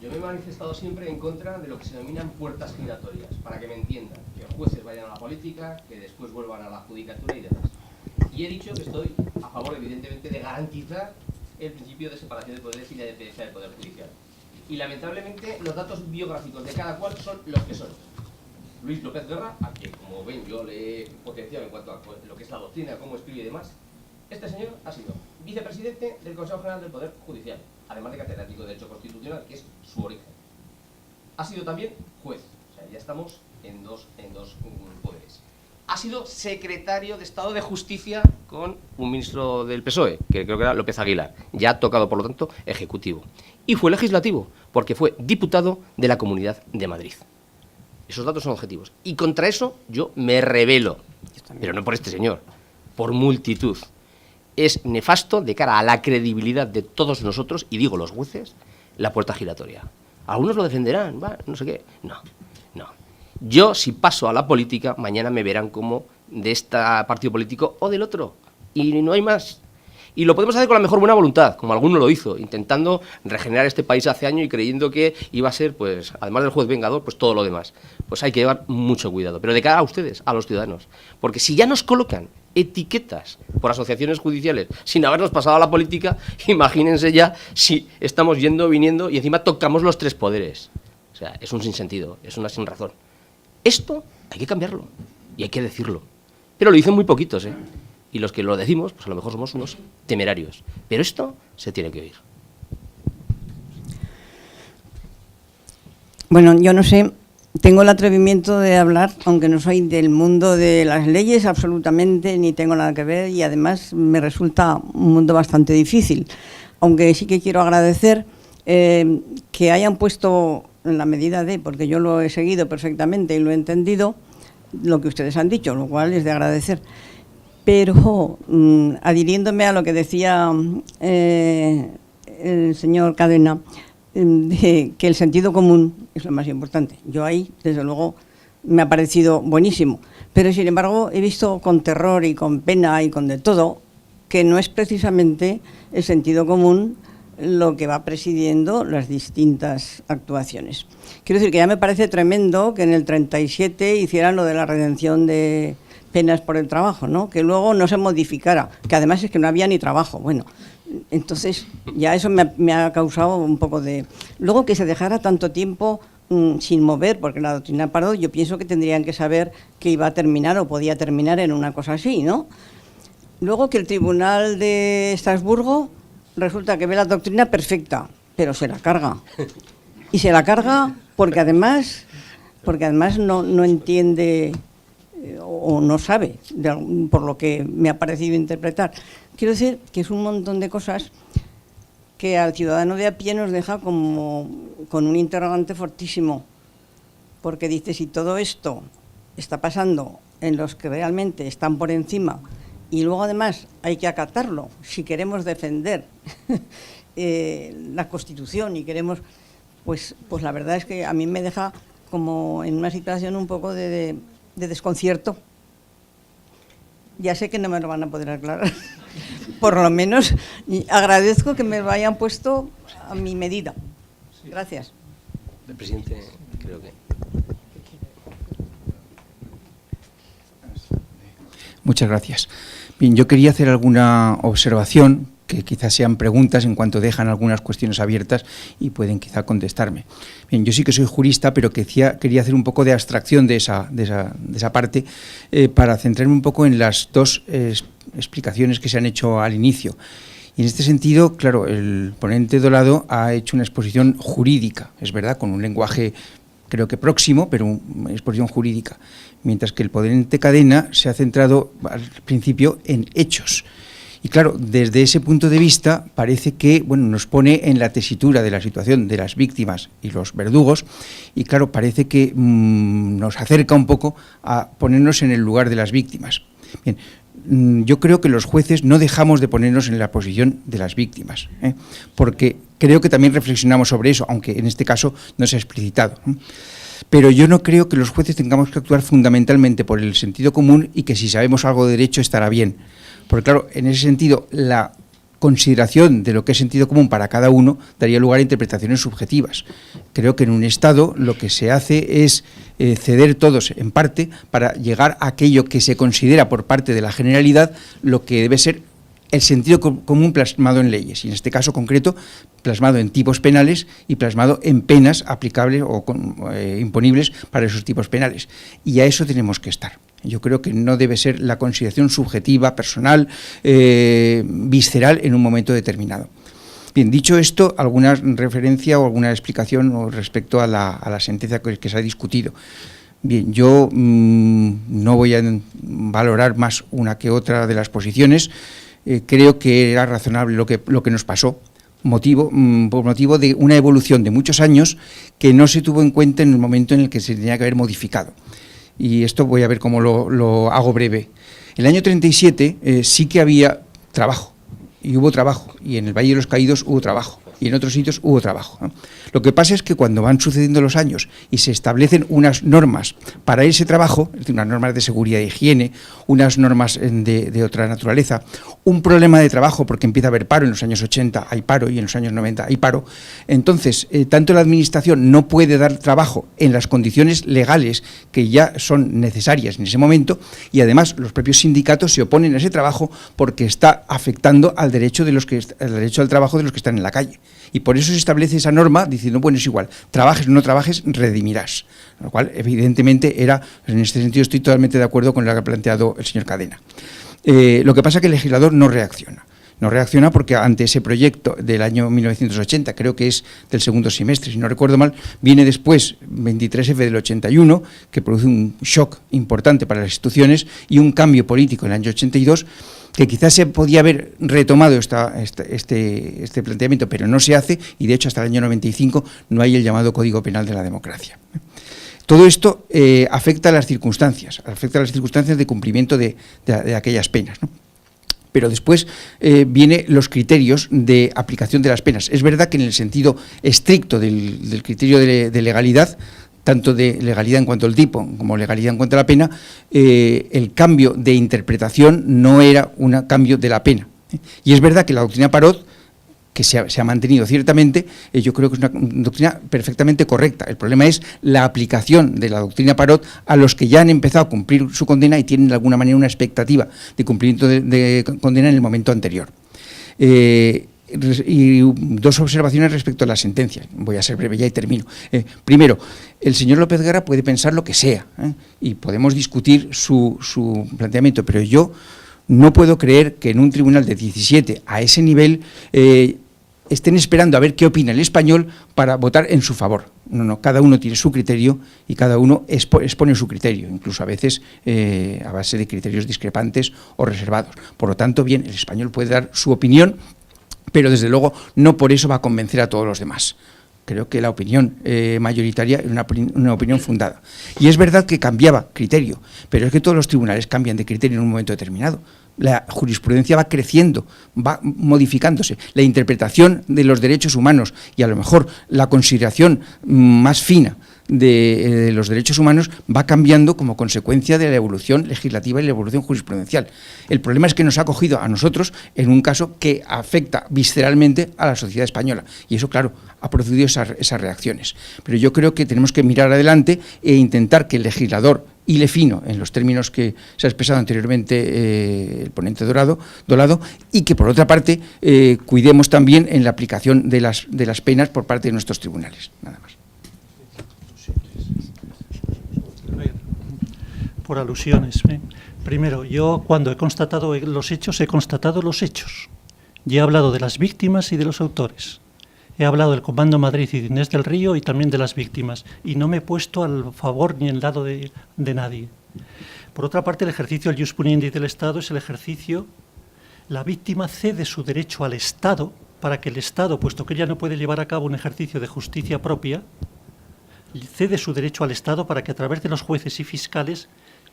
Yo me he manifestado siempre en contra de lo que se denominan puertas giratorias, para que me entiendan, que jueces vayan a la política, que después vuelvan a la judicatura y demás. Y he dicho que estoy a favor, evidentemente, de garantizar el principio de separación de poderes y la independencia del Poder Judicial. Y lamentablemente los datos biográficos de cada cual son los que son. Luis López Guerra, a quien, como ven, yo le he potenciado en cuanto a lo que es la doctrina, cómo escribe y demás, este señor ha sido vicepresidente del Consejo General del Poder Judicial, además de catedrático de Derecho Constitucional, que es su origen. Ha sido también juez, o sea, ya estamos en dos poderes. Ha sido secretario de Estado de Justicia con un ministro del PSOE, que creo que era López Aguilar, ya ha tocado, por lo tanto, ejecutivo. Y fue legislativo, porque fue diputado de la Comunidad de Madrid. Esos datos son objetivos. Y contra eso yo me rebelo, pero no por este señor, por multitud. Es nefasto de cara a la credibilidad de todos nosotros, y digo los jueces, la puerta giratoria. Algunos lo defenderán, no sé qué. No. Yo, si paso a la política, mañana me verán como de este partido político o del otro. Y no hay más. Y lo podemos hacer con la mejor buena voluntad, como alguno lo hizo, intentando regenerar este país hace años y creyendo que iba a ser, pues, además del juez vengador, pues todo lo demás. Pues hay que llevar mucho cuidado. Pero de cara a ustedes, a los ciudadanos. Porque si ya nos colocan etiquetas por asociaciones judiciales sin habernos pasado a la política, imagínense ya si estamos yendo, viniendo y encima tocamos los tres poderes. O sea, es un sinsentido, es una sin razón. Esto hay que cambiarlo y hay que decirlo. Pero lo dicen muy poquitos, ¿eh? Y los que lo decimos, pues a lo mejor somos unos temerarios. Pero esto se tiene que oír. Bueno, yo no sé, tengo el atrevimiento de hablar, aunque no soy del mundo de las leyes absolutamente, ni tengo nada que ver, y además me resulta un mundo bastante difícil. Aunque sí que quiero agradecer que hayan puesto, en la medida de, porque yo lo he seguido perfectamente y lo he entendido, lo que ustedes han dicho, lo cual es de agradecer. Pero adhiriéndome a lo que decía el señor Cadena, de que el sentido común es lo más importante. Yo ahí, desde luego, me ha parecido buenísimo. Pero, sin embargo, he visto con terror y con pena y con de todo que no es precisamente el sentido común lo que va presidiendo las distintas actuaciones. Quiero decir que ya me parece tremendo que en el 37 hicieran lo de la redención de penas por el trabajo, ¿no? Que luego no se modificara, que además es que no había ni trabajo. Bueno, entonces ya eso me ha causado un poco de... Luego que se dejara tanto tiempo sin mover, porque la doctrina Parot, yo pienso que tendrían que saber que iba a terminar o podía terminar en una cosa así, ¿no? Luego que el Tribunal de Estrasburgo resulta que ve la doctrina perfecta, pero se la carga. Y se la carga porque además no entiende o no sabe, por lo que me ha parecido interpretar. Quiero decir que es un montón de cosas que al ciudadano de a pie nos deja como con un interrogante fortísimo, porque dice, si todo esto está pasando en los que realmente están por encima y luego además hay que acatarlo si queremos defender la Constitución y queremos, pues la verdad es que a mí me deja como en una situación un poco de desconcierto. Ya sé que no me lo van a poder aclarar. Por lo menos agradezco que me lo hayan puesto a mi medida. Gracias. El presidente, creo que... Muchas gracias. Bien, yo quería hacer alguna observación, que quizás sean preguntas en cuanto dejan algunas cuestiones abiertas y pueden quizá contestarme. Bien, yo sí que soy jurista, pero quería hacer un poco de abstracción de esa parte para centrarme un poco en las dos explicaciones que se han hecho al inicio. Y en este sentido, claro, el ponente Dolado ha hecho una exposición jurídica, es verdad, con un lenguaje creo que próximo, pero una exposición jurídica, mientras que el ponente Cadena se ha centrado al principio en hechos. Y claro, desde ese punto de vista parece que nos pone en la tesitura de la situación de las víctimas y los verdugos, y claro, parece que nos acerca un poco a ponernos en el lugar de las víctimas. Bien, yo creo que los jueces no dejamos de ponernos en la posición de las víctimas, porque creo que también reflexionamos sobre eso, aunque en este caso no se ha explicitado. Pero yo no creo que los jueces tengamos que actuar fundamentalmente por el sentido común y que si sabemos algo de derecho estará bien. Porque claro, en ese sentido, la consideración de lo que es sentido común para cada uno daría lugar a interpretaciones subjetivas. Creo que en un Estado lo que se hace es ceder todos en parte para llegar a aquello que se considera por parte de la generalidad lo que debe ser el sentido común plasmado en leyes, y en este caso concreto plasmado en tipos penales y plasmado en penas aplicables o imponibles para esos tipos penales. Y a eso tenemos que estar. Yo creo que no debe ser la consideración subjetiva, personal, visceral en un momento determinado. Bien, dicho esto, alguna referencia o alguna explicación respecto a la sentencia que se ha discutido. Bien, yo no voy a valorar más una que otra de las posiciones. Creo que era razonable lo que nos pasó, por motivo de una evolución de muchos años que no se tuvo en cuenta en el momento en el que se tenía que haber modificado. Y esto voy a ver cómo lo hago breve. El año 37 sí que había trabajo, y hubo trabajo, y en el Valle de los Caídos hubo trabajo, y en otros sitios hubo trabajo, ¿no? Lo que pasa es que cuando van sucediendo los años y se establecen unas normas para ese trabajo, es decir, unas normas de seguridad e higiene, unas normas de otra naturaleza, un problema de trabajo porque empieza a haber paro, en los años 80 hay paro y en los años 90 hay paro, entonces tanto la Administración no puede dar trabajo en las condiciones legales que ya son necesarias en ese momento, y además los propios sindicatos se oponen a ese trabajo porque está afectando al derecho al trabajo de los que están en la calle. Y por eso se establece esa norma diciendo, bueno, es igual, trabajes o no trabajes, redimirás. Lo cual, evidentemente, en este sentido estoy totalmente de acuerdo con lo que ha planteado el señor Cadena. Lo que pasa es que el legislador no reacciona. No reacciona porque ante ese proyecto del año 1980, creo que es del segundo semestre, si no recuerdo mal, viene después 23F del 81, que produce un shock importante para las instituciones y un cambio político en el año 82, que quizás se podía haber retomado este planteamiento, pero no se hace, y de hecho hasta el año 95 no hay el llamado Código Penal de la Democracia. Todo esto afecta a las circunstancias de cumplimiento de aquellas penas, ¿no? Pero después vienen los criterios de aplicación de las penas. Es verdad que en el sentido estricto del criterio de legalidad, tanto de legalidad en cuanto al tipo como legalidad en cuanto a la pena, el cambio de interpretación no era un cambio de la pena. Y es verdad que la doctrina Parot, que se ha mantenido ciertamente, yo creo que es una doctrina perfectamente correcta. El problema es la aplicación de la doctrina Parot a los que ya han empezado a cumplir su condena y tienen de alguna manera una expectativa de cumplimiento de condena en el momento anterior. Y dos observaciones respecto a la sentencia. Voy a ser breve ya y termino. Primero, el señor López Guerra puede pensar lo que sea, y podemos discutir su planteamiento, pero yo no puedo creer que en un tribunal de 17 a ese nivel estén esperando a ver qué opina el español para votar en su favor. No, cada uno tiene su criterio y cada uno expone su criterio, incluso a veces a base de criterios discrepantes o reservados. Por lo tanto, bien, el español puede dar su opinión, pero desde luego no por eso va a convencer a todos los demás. Creo que la opinión mayoritaria es una opinión fundada. Y es verdad que cambiaba criterio, pero es que todos los tribunales cambian de criterio en un momento determinado. La jurisprudencia va creciendo, va modificándose. La interpretación de los derechos humanos y a lo mejor la consideración más fina de los derechos humanos va cambiando como consecuencia de la evolución legislativa y la evolución jurisprudencial. El problema es que nos ha cogido a nosotros en un caso que afecta visceralmente a la sociedad española y eso, claro, ha producido esas reacciones. Pero yo creo que tenemos que mirar adelante e intentar que el legislador hile fino en los términos que se ha expresado anteriormente el ponente Dolado, y que por otra parte cuidemos también en la aplicación de las penas por parte de nuestros tribunales. Nada más. Por alusiones. Primero, yo cuando he constatado los hechos, he constatado los hechos. Y he hablado de las víctimas y de los autores. He hablado del Comando Madrid y de Inés del Río y también de las víctimas. Y no me he puesto al favor ni al lado de nadie. Por otra parte, el ejercicio del ius puniendi del Estado es el ejercicio. La víctima cede su derecho al Estado para que el Estado, puesto que ella no puede llevar a cabo un ejercicio de justicia propia, cede su derecho al Estado para que a través de los jueces y fiscales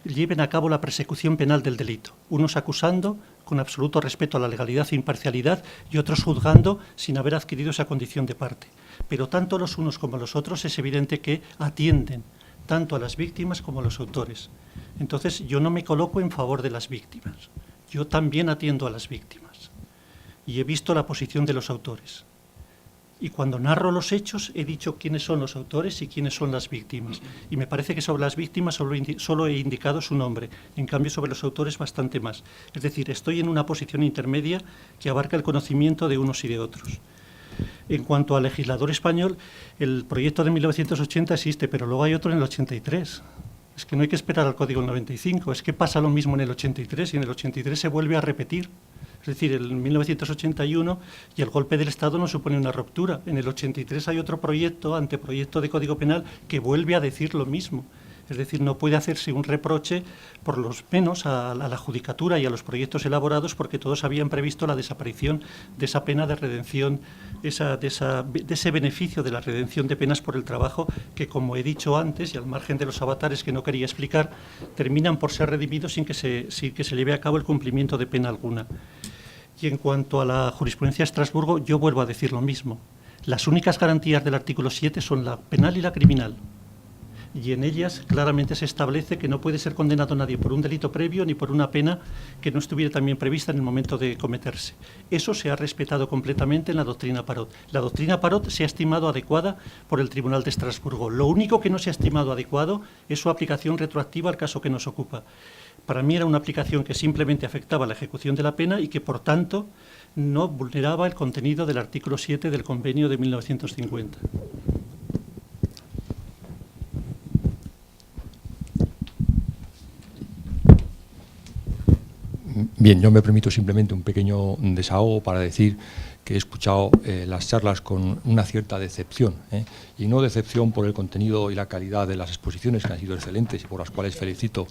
lleven a cabo la persecución penal del delito, unos acusando con absoluto respeto a la legalidad e imparcialidad y otros juzgando sin haber adquirido esa condición de parte. Pero tanto los unos como los otros es evidente que atienden tanto a las víctimas como a los autores. Entonces yo no me coloco en favor de las víctimas, yo también atiendo a las víctimas y he visto la posición de los autores. Y cuando narro los hechos he dicho quiénes son los autores y quiénes son las víctimas. Y me parece que sobre las víctimas solo he indicado su nombre, en cambio sobre los autores bastante más. Es decir, estoy en una posición intermedia que abarca el conocimiento de unos y de otros. En cuanto al legislador español, el proyecto de 1980 existe, pero luego hay otro en el 83. Es que no hay que esperar al Código 95, es que pasa lo mismo en el 83 y en el 83 se vuelve a repetir. Es decir, en 1981 y el golpe del Estado no supone una ruptura. En el 83 hay otro proyecto, anteproyecto de Código Penal, que vuelve a decir lo mismo. Es decir, no puede hacerse un reproche, por lo menos a la judicatura y a los proyectos elaborados, porque todos habían previsto la desaparición de esa pena de redención, de ese beneficio de la redención de penas por el trabajo, que, como he dicho antes, y al margen de los avatares que no quería explicar, terminan por ser redimidos sin que se lleve a cabo el cumplimiento de pena alguna. Y en cuanto a la jurisprudencia de Estrasburgo, yo vuelvo a decir lo mismo. Las únicas garantías del artículo 7 son la penal y la criminal. Y en ellas claramente se establece que no puede ser condenado nadie por un delito previo ni por una pena que no estuviera también prevista en el momento de cometerse. Eso se ha respetado completamente en la doctrina Parot. La doctrina Parot se ha estimado adecuada por el Tribunal de Estrasburgo. Lo único que no se ha estimado adecuado es su aplicación retroactiva al caso que nos ocupa. Para mí era una aplicación que simplemente afectaba a la ejecución de la pena y que, por tanto, no vulneraba el contenido del artículo 7 del convenio de 1950. Bien, yo me permito simplemente un pequeño desahogo para decir que he escuchado las charlas con una cierta decepción, y no decepción por el contenido y la calidad de las exposiciones, que han sido excelentes y por las cuales felicito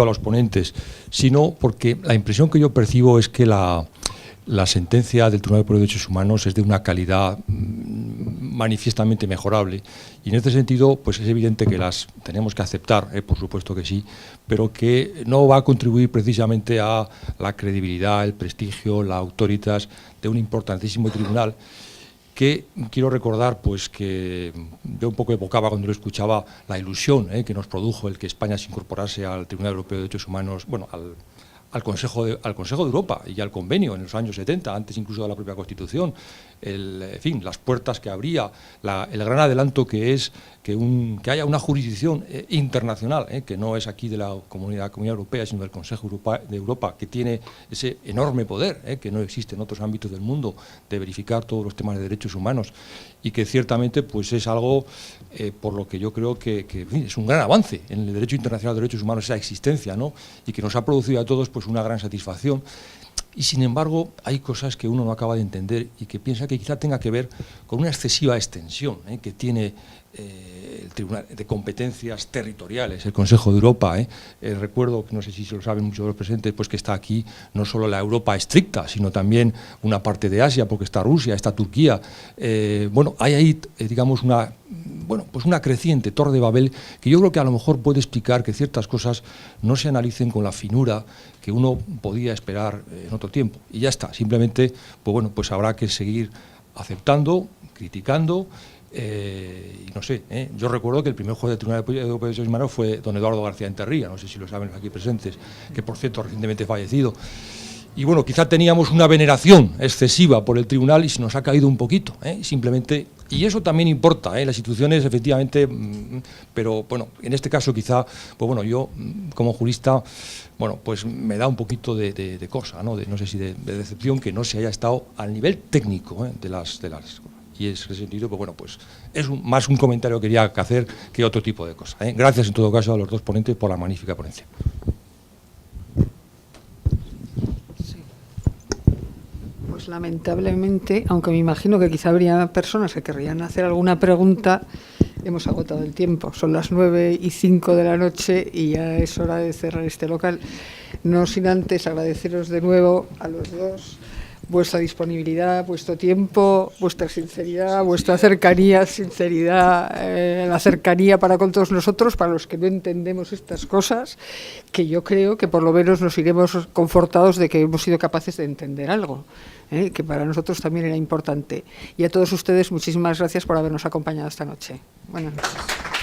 a los ponentes, sino porque la impresión que yo percibo es que la sentencia del Tribunal Europeo de Derechos Humanos es de una calidad manifiestamente mejorable, y en este sentido pues es evidente que las tenemos que aceptar, por supuesto que sí, pero que no va a contribuir precisamente a la credibilidad, el prestigio, la autoritas de un importantísimo tribunal que quiero recordar pues que yo un poco evocaba cuando lo escuchaba la ilusión que nos produjo el que España se incorporase al Tribunal Europeo de Derechos Humanos, bueno, al Consejo de Europa y al convenio en los años 70, antes incluso de la propia Constitución, en fin, las puertas que abría, el gran adelanto que es que haya una jurisdicción internacional, que no es aquí de la Comunidad Europea, sino del Consejo de Europa, que tiene ese enorme poder, que no existe en otros ámbitos del mundo, de verificar todos los temas de derechos humanos, y que ciertamente pues es algo por lo que yo creo que en fin, es un gran avance en el derecho internacional de derechos humanos, esa existencia, ¿no? Y que nos ha producido a todos pues una gran satisfacción. y sin embargo hay cosas que uno no acaba de entender y que piensa que quizá tenga que ver con una excesiva extensión que tiene el Tribunal de Competencias Territoriales, el Consejo de Europa. Recuerdo, no sé si se lo saben muchos de los presentes, pues que está aquí no solo la Europa estricta, sino también una parte de Asia, porque está Rusia, está Turquía. Bueno, hay ahí, digamos, una creciente Torre de Babel que yo creo que a lo mejor puede explicar que ciertas cosas no se analicen con la finura que uno podía esperar en otro tiempo. Y ya está, simplemente, pues bueno, pues habrá que seguir aceptando, criticando. Y no sé, yo recuerdo que el primer juez del Tribunal Europeo de Derechos Humanos fue don Eduardo García Enterría, no sé si lo saben los aquí presentes, que por cierto recientemente fallecido. Y bueno, quizá teníamos una veneración excesiva por el tribunal y se nos ha caído un poquito, simplemente, y eso también importa, las instituciones efectivamente, pero bueno, en este caso quizá, pues bueno, yo como jurista, bueno, pues me da un poquito de cosa, ¿no? No sé si de decepción que no se haya estado al nivel técnico de las y en ese sentido, pues bueno, pues es más un comentario que quería hacer que otro tipo de cosas. Gracias en todo caso a los dos ponentes por la magnífica ponencia. Sí. Pues lamentablemente, aunque me imagino que quizá habría personas que querrían hacer alguna pregunta, hemos agotado el tiempo. Son las 9:05 de la noche y ya es hora de cerrar este local. No sin antes agradeceros de nuevo a los dos vuestra disponibilidad, vuestro tiempo, vuestra sinceridad, vuestra cercanía, la cercanía para con todos nosotros, para los que no entendemos estas cosas, que yo creo que por lo menos nos iremos confortados de que hemos sido capaces de entender algo, que para nosotros también era importante. Y a todos ustedes, muchísimas gracias por habernos acompañado esta noche. Buenas noches.